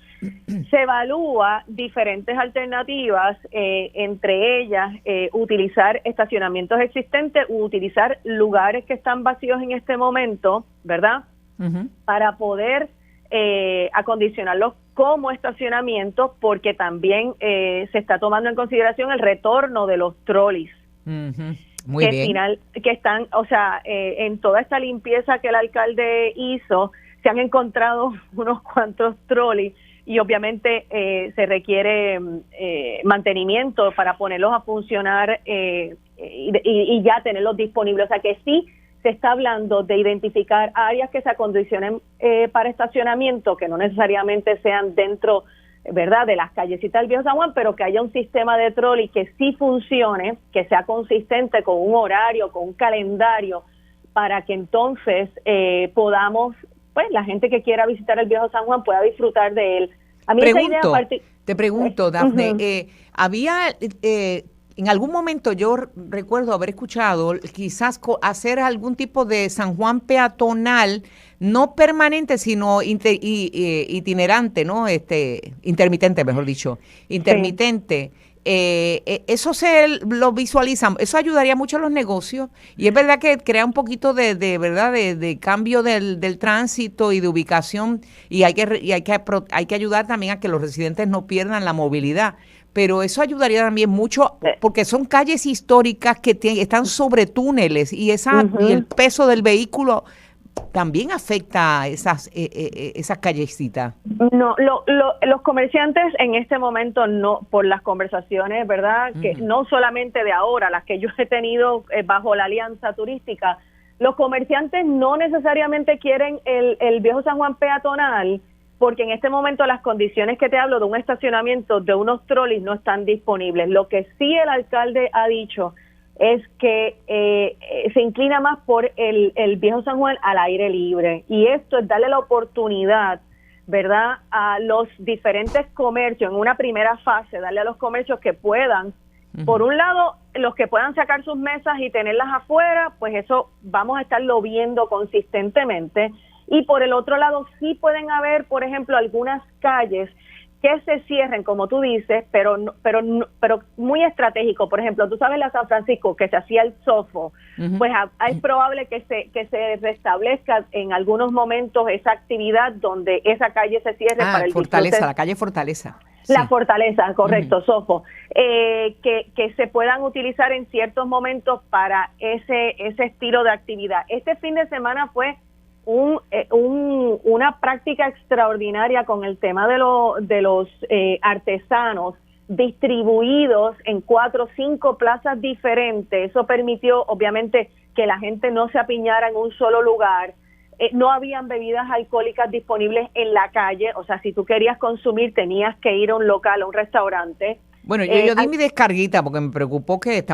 se evalúa diferentes alternativas, entre ellas utilizar estacionamientos existentes u utilizar lugares que están vacíos en este momento, ¿verdad? Para poder acondicionarlos como estacionamientos, porque también se está tomando en consideración el retorno de los trolleys. Muy bien. Que están, o sea, en toda esta limpieza que el alcalde hizo, se han encontrado unos cuantos trolleys y obviamente se requiere mantenimiento para ponerlos a funcionar y ya tenerlos disponibles. O sea que sí se está hablando de identificar áreas que se acondicionen para estacionamiento, que no necesariamente sean dentro, ¿verdad?, de las callecitas del Viejo San Juan, pero que haya un sistema de trolley que sí funcione, que sea consistente con un horario, con un calendario, para que entonces podamos, pues la gente que quiera visitar el Viejo San Juan pueda disfrutar de él. A mí Te pregunto, Dafne, había... en algún momento yo recuerdo haber escuchado quizás hacer algún tipo de San Juan peatonal, no permanente, sino itinerante, ¿no? Intermitente, mejor dicho, intermitente. Sí. Eso lo visualizan, eso ayudaría mucho a los negocios y es verdad que crea un poquito de cambio del tránsito y de ubicación y hay que ayudar también a que los residentes no pierdan la movilidad. Pero eso ayudaría también mucho porque son calles históricas que están sobre túneles y y el peso del vehículo también afecta esas callecitas. No, los comerciantes en este momento no, por las conversaciones, ¿verdad? Que no solamente de ahora, las que yo he tenido bajo la alianza turística, los comerciantes no necesariamente quieren el Viejo San Juan peatonal, porque en este momento las condiciones que te hablo de un estacionamiento, de unos trolleys no están disponibles. Lo que sí el alcalde ha dicho es que se inclina más por el Viejo San Juan al aire libre. Y esto es darle la oportunidad, ¿verdad?, a los diferentes comercios, en una primera fase, darle a los comercios que puedan, por un lado, los que puedan sacar sus mesas y tenerlas afuera, pues eso vamos a estarlo viendo consistentemente. Y por el otro lado, sí pueden haber, por ejemplo, algunas calles que se cierren, como tú dices, pero muy estratégico. Por ejemplo, tú sabes la San Francisco, que se hacía el Sofo, pues es probable que se restablezca en algunos momentos esa actividad donde esa calle se cierre para el Fortaleza, la calle Fortaleza. La Fortaleza, correcto, Sofo, que se puedan utilizar en ciertos momentos para ese estilo de actividad. Este fin de semana fue una práctica extraordinaria con el tema de los artesanos distribuidos en 4 o 5 plazas diferentes. Eso permitió, obviamente, que la gente no se apiñara en un solo lugar. No habían bebidas alcohólicas disponibles en la calle, o sea, si tú querías consumir tenías que ir a un local, a un restaurante. Bueno, yo di mi descarguita porque me preocupó que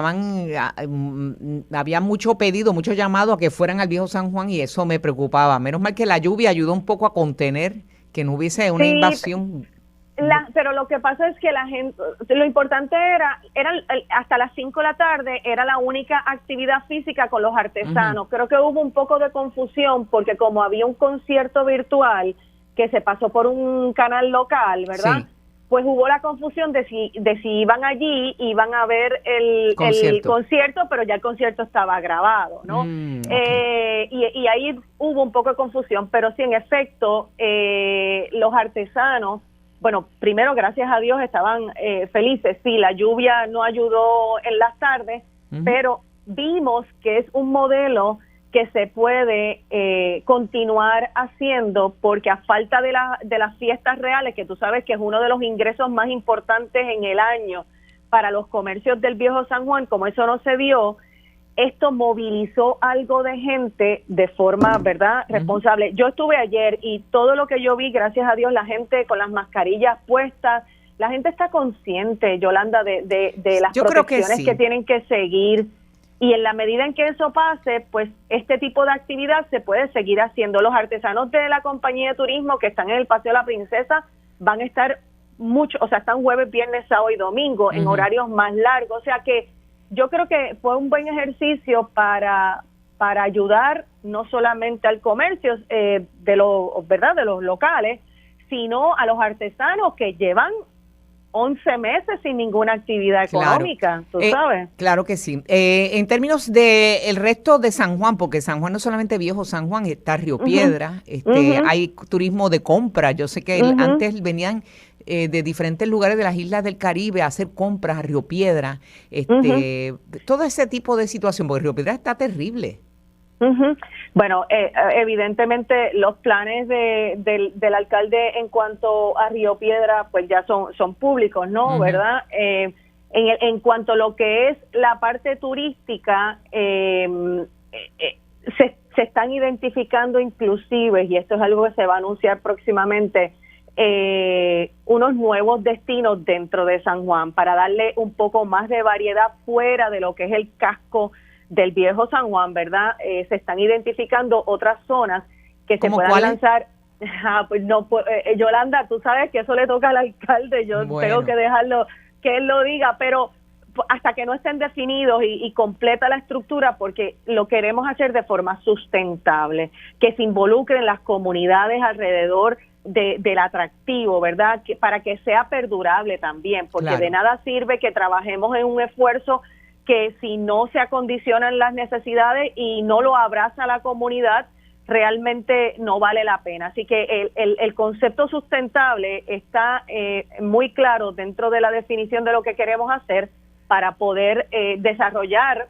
había mucho pedido, mucho llamado a que fueran al Viejo San Juan y eso me preocupaba. Menos mal que la lluvia ayudó un poco a contener, que no hubiese una invasión. Pero lo que pasa es que la gente, lo importante era hasta las 5 de la tarde, era la única actividad física con los artesanos. Creo que hubo un poco de confusión porque como había un concierto virtual que se pasó por un canal local, ¿verdad? Sí. Pues hubo la confusión de si iban allí, iban a ver el concierto, pero ya el concierto estaba grabado, ¿no? Okay. Y ahí hubo un poco de confusión, pero sí, en efecto, los artesanos, bueno, primero, gracias a Dios, estaban felices. Sí, la lluvia no ayudó en las tardes, pero vimos que es un modelo que se puede continuar haciendo, porque a falta de las fiestas reales, que tú sabes que es uno de los ingresos más importantes en el año para los comercios del Viejo San Juan, como eso no se dio, esto movilizó algo de gente de forma, ¿verdad?, responsable. Yo estuve ayer y todo lo que yo vi, gracias a Dios, la gente con las mascarillas puestas, la gente está consciente, Yolanda, de las protecciones que tienen que seguir. Y en la medida en que eso pase, pues este tipo de actividad se puede seguir haciendo. Los artesanos de la compañía de turismo que están en el Paseo de la Princesa van a estar están jueves, viernes, sábado y domingo en horarios más largos. O sea que yo creo que fue un buen ejercicio para ayudar no solamente al comercio de los locales, sino a los artesanos que llevan 11 meses sin ninguna actividad económica, tú sabes. Claro que sí. En términos de el resto de San Juan, porque San Juan no es solamente Viejo San Juan, está Río Piedra, hay turismo de compra. Yo sé que antes venían de diferentes lugares de las islas del Caribe a hacer compras a Río Piedra, todo ese tipo de situación, porque Río Piedra está terrible. Bueno, evidentemente los planes del alcalde en cuanto a Río Piedra pues ya son públicos, ¿no? ¿Verdad? En cuanto a lo que es la parte turística, se están identificando inclusive, y esto es algo que se va a anunciar próximamente, unos nuevos destinos dentro de San Juan para darle un poco más de variedad fuera de lo que es el casco del viejo San Juan, ¿verdad? Se están identificando otras zonas que se puedan lanzar. Pues no, Yolanda, tú sabes que eso le toca al alcalde, yo tengo que dejarlo que él lo diga, pero hasta que no estén definidos y completa la estructura, porque lo queremos hacer de forma sustentable, que se involucren las comunidades alrededor del atractivo, ¿verdad? Para que sea perdurable también, porque de nada sirve que trabajemos en un esfuerzo que si no se acondicionan las necesidades y no lo abraza la comunidad, realmente no vale la pena. Así que el concepto sustentable está muy claro dentro de la definición de lo que queremos hacer para poder desarrollar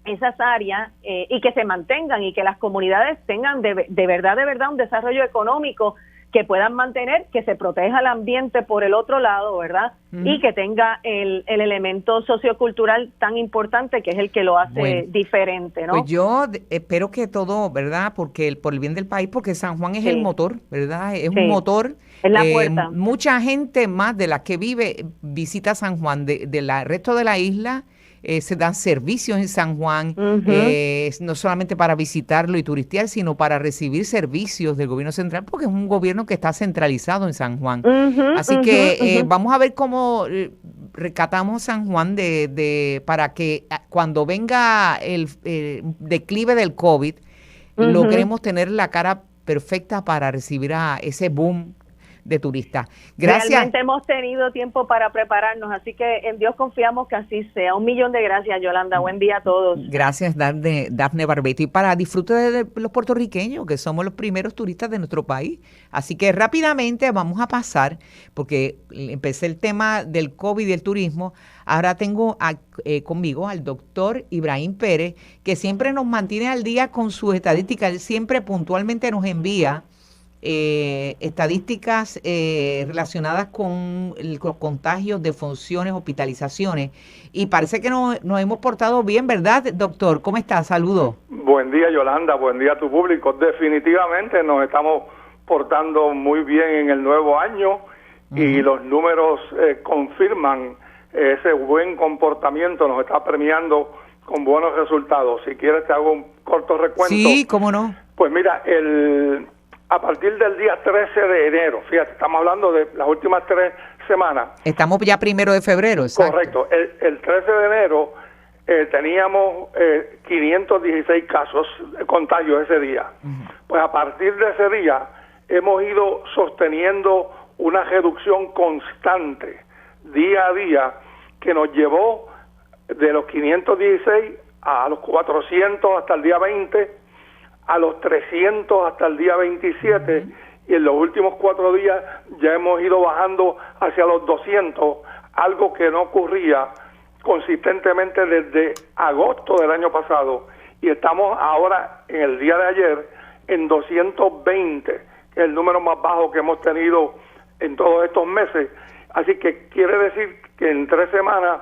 esas áreas y que se mantengan y que las comunidades tengan de verdad un desarrollo económico que puedan mantener, que se proteja el ambiente por el otro lado, ¿verdad? Y que tenga el elemento sociocultural tan importante que es el que lo hace diferente, ¿no? Pues yo espero que todo, ¿verdad? Porque por el bien del país, porque San Juan es el motor, ¿verdad? Es un motor. Es la puerta. Mucha gente más de la que vive visita San Juan, del resto de la isla. Se dan servicios en San Juan, no solamente para visitarlo y turistear, sino para recibir servicios del gobierno central, porque es un gobierno que está centralizado en San Juan. Así que vamos a ver cómo rescatamos San Juan para que cuando venga el declive del COVID, logremos tener la cara perfecta para recibir a ese boom de turistas. Gracias. Realmente hemos tenido tiempo para prepararnos, así que en Dios confiamos que así sea. 1.000.000 de gracias, Yolanda. Buen día a todos. Gracias, Dafne Barbeito. Y para disfrute de los puertorriqueños, que somos los primeros turistas de nuestro país. Así que rápidamente vamos a pasar, porque empecé el tema del COVID y el turismo. Ahora tengo conmigo al doctor Ibrahim Pérez, que siempre nos mantiene al día con sus estadísticas. Él siempre puntualmente nos envía estadísticas relacionadas con los contagios, defunciones, hospitalizaciones, y parece que nos hemos portado bien, ¿verdad, doctor? ¿Cómo estás? Saludos. Buen día, Yolanda, buen día a tu público. Definitivamente nos estamos portando muy bien en el nuevo año y los números confirman ese buen comportamiento, nos está premiando con buenos resultados. Si quieres te hago un corto recuento. Sí, cómo no. Pues mira, a partir del día 13 de enero, fíjate, estamos hablando de las últimas 3 semanas. Estamos ya 1 de febrero, exacto. Correcto. El 13 de enero teníamos 516 casos de contagio ese día. Pues a partir de ese día hemos ido sosteniendo una reducción constante, día a día, que nos llevó de los 516 a los 400 hasta el día 20, a los 300 hasta el día 27, y en los últimos 4 días ya hemos ido bajando hacia los 200, algo que no ocurría consistentemente desde agosto del año pasado, y estamos ahora, en el día de ayer, en 220, que es el número más bajo que hemos tenido en todos estos meses. Así que quiere decir que en 3 semanas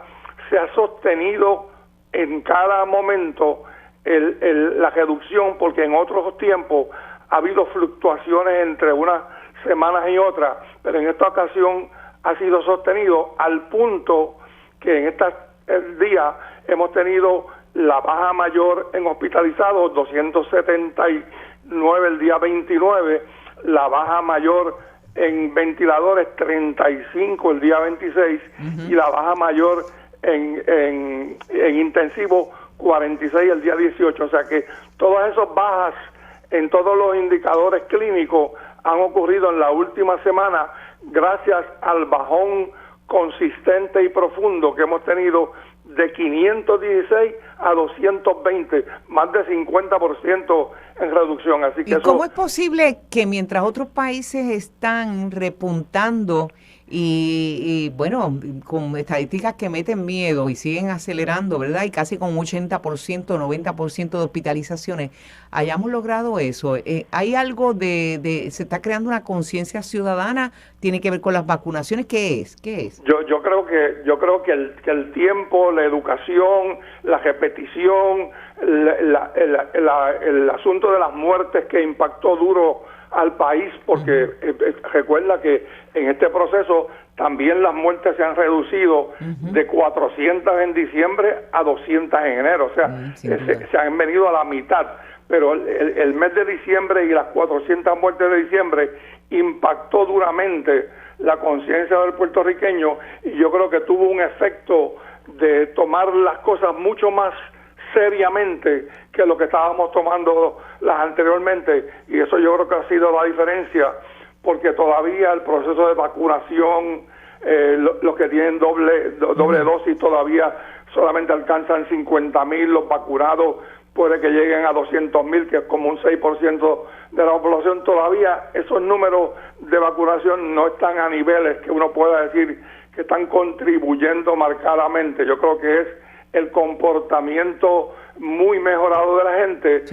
se ha sostenido en cada momento la reducción, porque en otros tiempos ha habido fluctuaciones entre unas semanas y otras, pero en esta ocasión ha sido sostenido al punto que en estos días hemos tenido la baja mayor en hospitalizados, 279 el día 29, la baja mayor en ventiladores, 35 el día 26, y la baja mayor en intensivo, 46 el día 18, o sea que todas esas bajas en todos los indicadores clínicos han ocurrido en la última semana gracias al bajón consistente y profundo que hemos tenido de 516 a 220, más de 50% en reducción. Así que ¿Y cómo es posible que mientras otros países están repuntando y bueno, con estadísticas que meten miedo y siguen acelerando, ¿verdad? Y casi con 80%, 90% de hospitalizaciones, hayamos logrado eso. ¿Hay algo se está creando una conciencia ciudadana? ¿Tiene que ver con las vacunaciones? ¿Qué es? Yo creo que el tiempo, la educación, la repetición, el asunto de las muertes que impactó duro al país, porque recuerda que en este proceso también las muertes se han reducido de 400 en diciembre a 200 en enero, o sea, se han venido a la mitad, pero el mes de diciembre y las 400 muertes de diciembre impactó duramente la conciencia del puertorriqueño, y yo creo que tuvo un efecto de tomar las cosas mucho más seriamente que lo que estábamos tomando las anteriormente, y eso yo creo que ha sido la diferencia, porque todavía el proceso de vacunación, los que tienen doble dosis todavía solamente alcanzan 50,000, los vacunados puede que lleguen a 200,000, que es como un 6% de la población. Todavía esos números de vacunación no están a niveles que uno pueda decir que están contribuyendo marcadamente. Yo creo que es el comportamiento muy mejorado de la gente,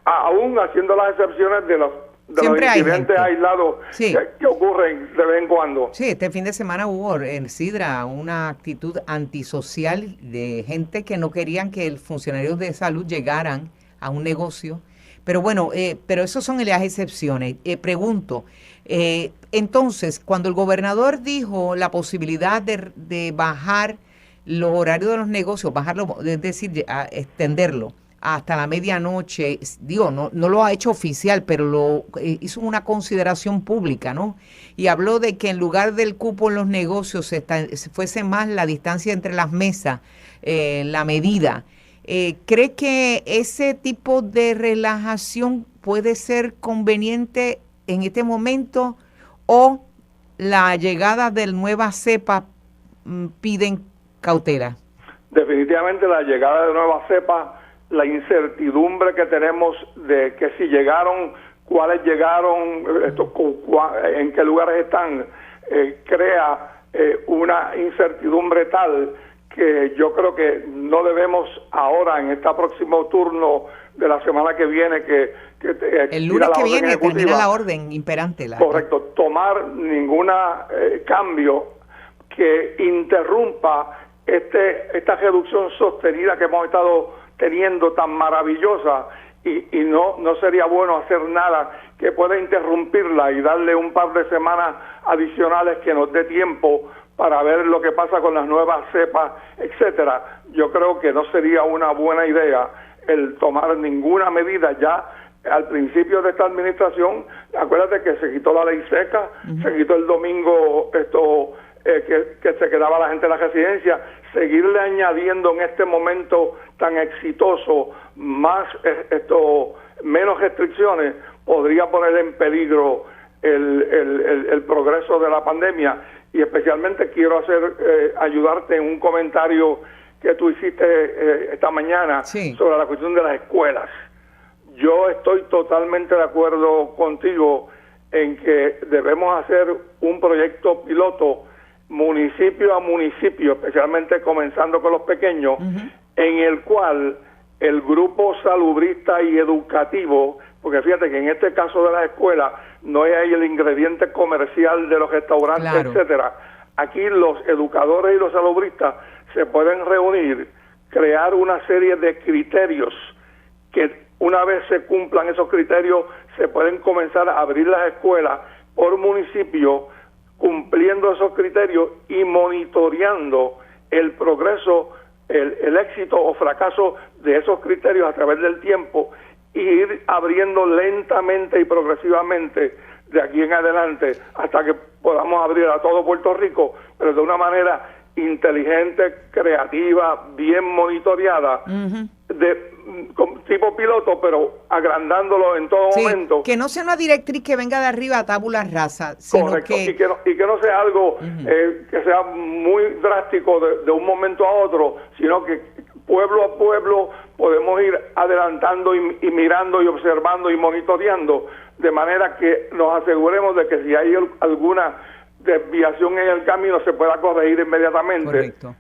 aún haciendo las excepciones de los incidentes aislados que ocurren de vez en cuando. Sí, este fin de semana hubo en Sidra una actitud antisocial de gente que no querían que los funcionarios de salud llegaran a un negocio. Pero bueno, pero eso son las excepciones. Pregunto, entonces, cuando el gobernador dijo la posibilidad de bajar los horarios de los negocios, bajarlo, es decir, extenderlo hasta la medianoche, digo, no lo ha hecho oficial, pero lo hizo una consideración pública, ¿no? Y habló de que en lugar del cupo en los negocios fuese más la distancia entre las mesas, la medida. ¿Cree que ese tipo de relajación puede ser conveniente en este momento, o la llegada de nueva cepa piden cautela? Definitivamente la llegada de nueva cepa, la incertidumbre que tenemos de que si llegaron, cuáles llegaron, en qué lugares están, crea una incertidumbre tal que yo creo que no debemos ahora, en este próximo turno de la semana que viene, que el lunes que viene termina la orden imperante. Correcto, tomar ninguna cambio que interrumpa esta reducción sostenida que hemos estado teniendo tan maravillosa, y no sería bueno hacer nada que pueda interrumpirla y darle un par de semanas adicionales que nos dé tiempo para ver lo que pasa con las nuevas cepas, etcétera. Yo creo que no sería una buena idea el tomar ninguna medida ya al principio de esta administración. Acuérdate que se quitó la ley seca, se quitó el domingo que se quedaba la gente en la residencia. Seguirle añadiendo en este momento tan exitoso menos restricciones podría poner en peligro el progreso de la pandemia. Y especialmente quiero ayudarte en un comentario que tú hiciste esta mañana sobre la cuestión de las escuelas. Yo estoy totalmente de acuerdo contigo en que debemos hacer un proyecto piloto municipio a municipio, especialmente comenzando con los pequeños, en el cual el grupo salubrista y educativo, porque fíjate que en este caso de la escuela no hay el ingrediente comercial de los restaurantes, etcétera. Aquí los educadores y los salubristas se pueden reunir, crear una serie de criterios que una vez se cumplan esos criterios se pueden comenzar a abrir las escuelas por municipio, cumpliendo esos criterios y monitoreando el progreso, el éxito o fracaso de esos criterios a través del tiempo, y ir abriendo lentamente y progresivamente de aquí en adelante hasta que podamos abrir a todo Puerto Rico, pero de una manera inteligente, creativa, bien monitoreada, tipo piloto, pero agrandándolo en todo momento. Que no sea una directriz que venga de arriba a tabula rasa, sino correcto, y que no sea algo que sea muy drástico de un momento a otro, sino que pueblo a pueblo podemos ir adelantando y mirando y observando y monitoreando, de manera que nos aseguremos de que si hay alguna desviación en el camino se pueda corregir inmediatamente. Correcto.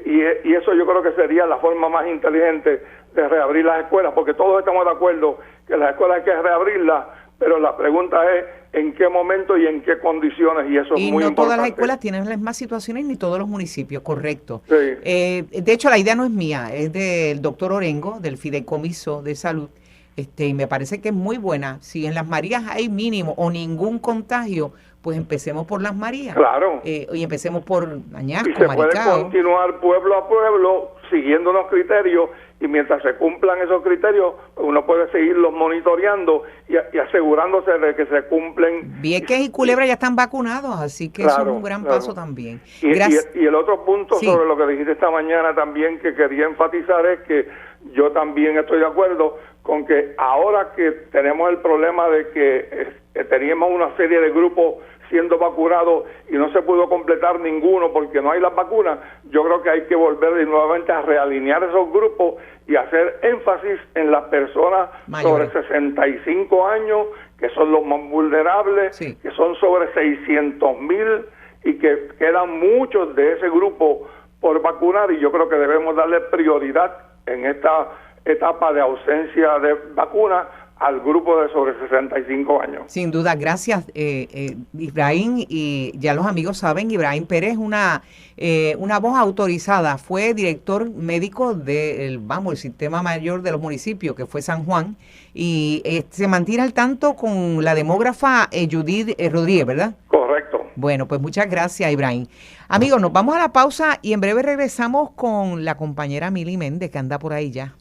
Y eso yo creo que sería la forma más inteligente de reabrir las escuelas, porque todos estamos de acuerdo que las escuelas hay que reabrirlas, pero la pregunta es en qué momento y en qué condiciones, y eso es muy importante. Y no todas las escuelas tienen las mismas situaciones, ni todos los municipios, correcto. Sí. De hecho, la idea no es mía, es del doctor Orengo, del Fideicomiso de Salud, y me parece que es muy buena. Si en Las Marías hay mínimo o ningún contagio, pues empecemos por Las Marías. Claro. Y empecemos por Añasco, Y se puede Maricao. continuar pueblo a pueblo siguiendo unos criterios, y mientras se cumplan esos criterios, uno puede seguirlos monitoreando y asegurándose de que se cumplen. Vieques y Culebra ya están vacunados, así que eso es un gran paso también. Y el otro punto sobre lo que dijiste esta mañana también que quería enfatizar es que yo también estoy de acuerdo con que ahora que tenemos el problema de que teníamos una serie de grupos siendo vacunados y no se pudo completar ninguno porque no hay las vacunas, yo creo que hay que volver de nuevamente a realinear esos grupos y hacer énfasis en las personas mayores, sobre 65 años, que son los más vulnerables, que son sobre 600,000 y que quedan muchos de ese grupo por vacunar, y yo creo que debemos darle prioridad en esta etapa de ausencia de vacuna al grupo de sobre 65 años. Sin duda, gracias Ibrahim, y ya los amigos saben, Ibrahim Pérez es una voz autorizada, fue director médico del el sistema mayor de los municipios, que fue San Juan, y se mantiene al tanto con la demógrafa Judith Rodríguez, ¿verdad? Correcto. Bueno, pues muchas gracias, Ibrahim. Amigos, nos vamos a la pausa y en breve regresamos con la compañera Mili Méndez, que anda por ahí ya.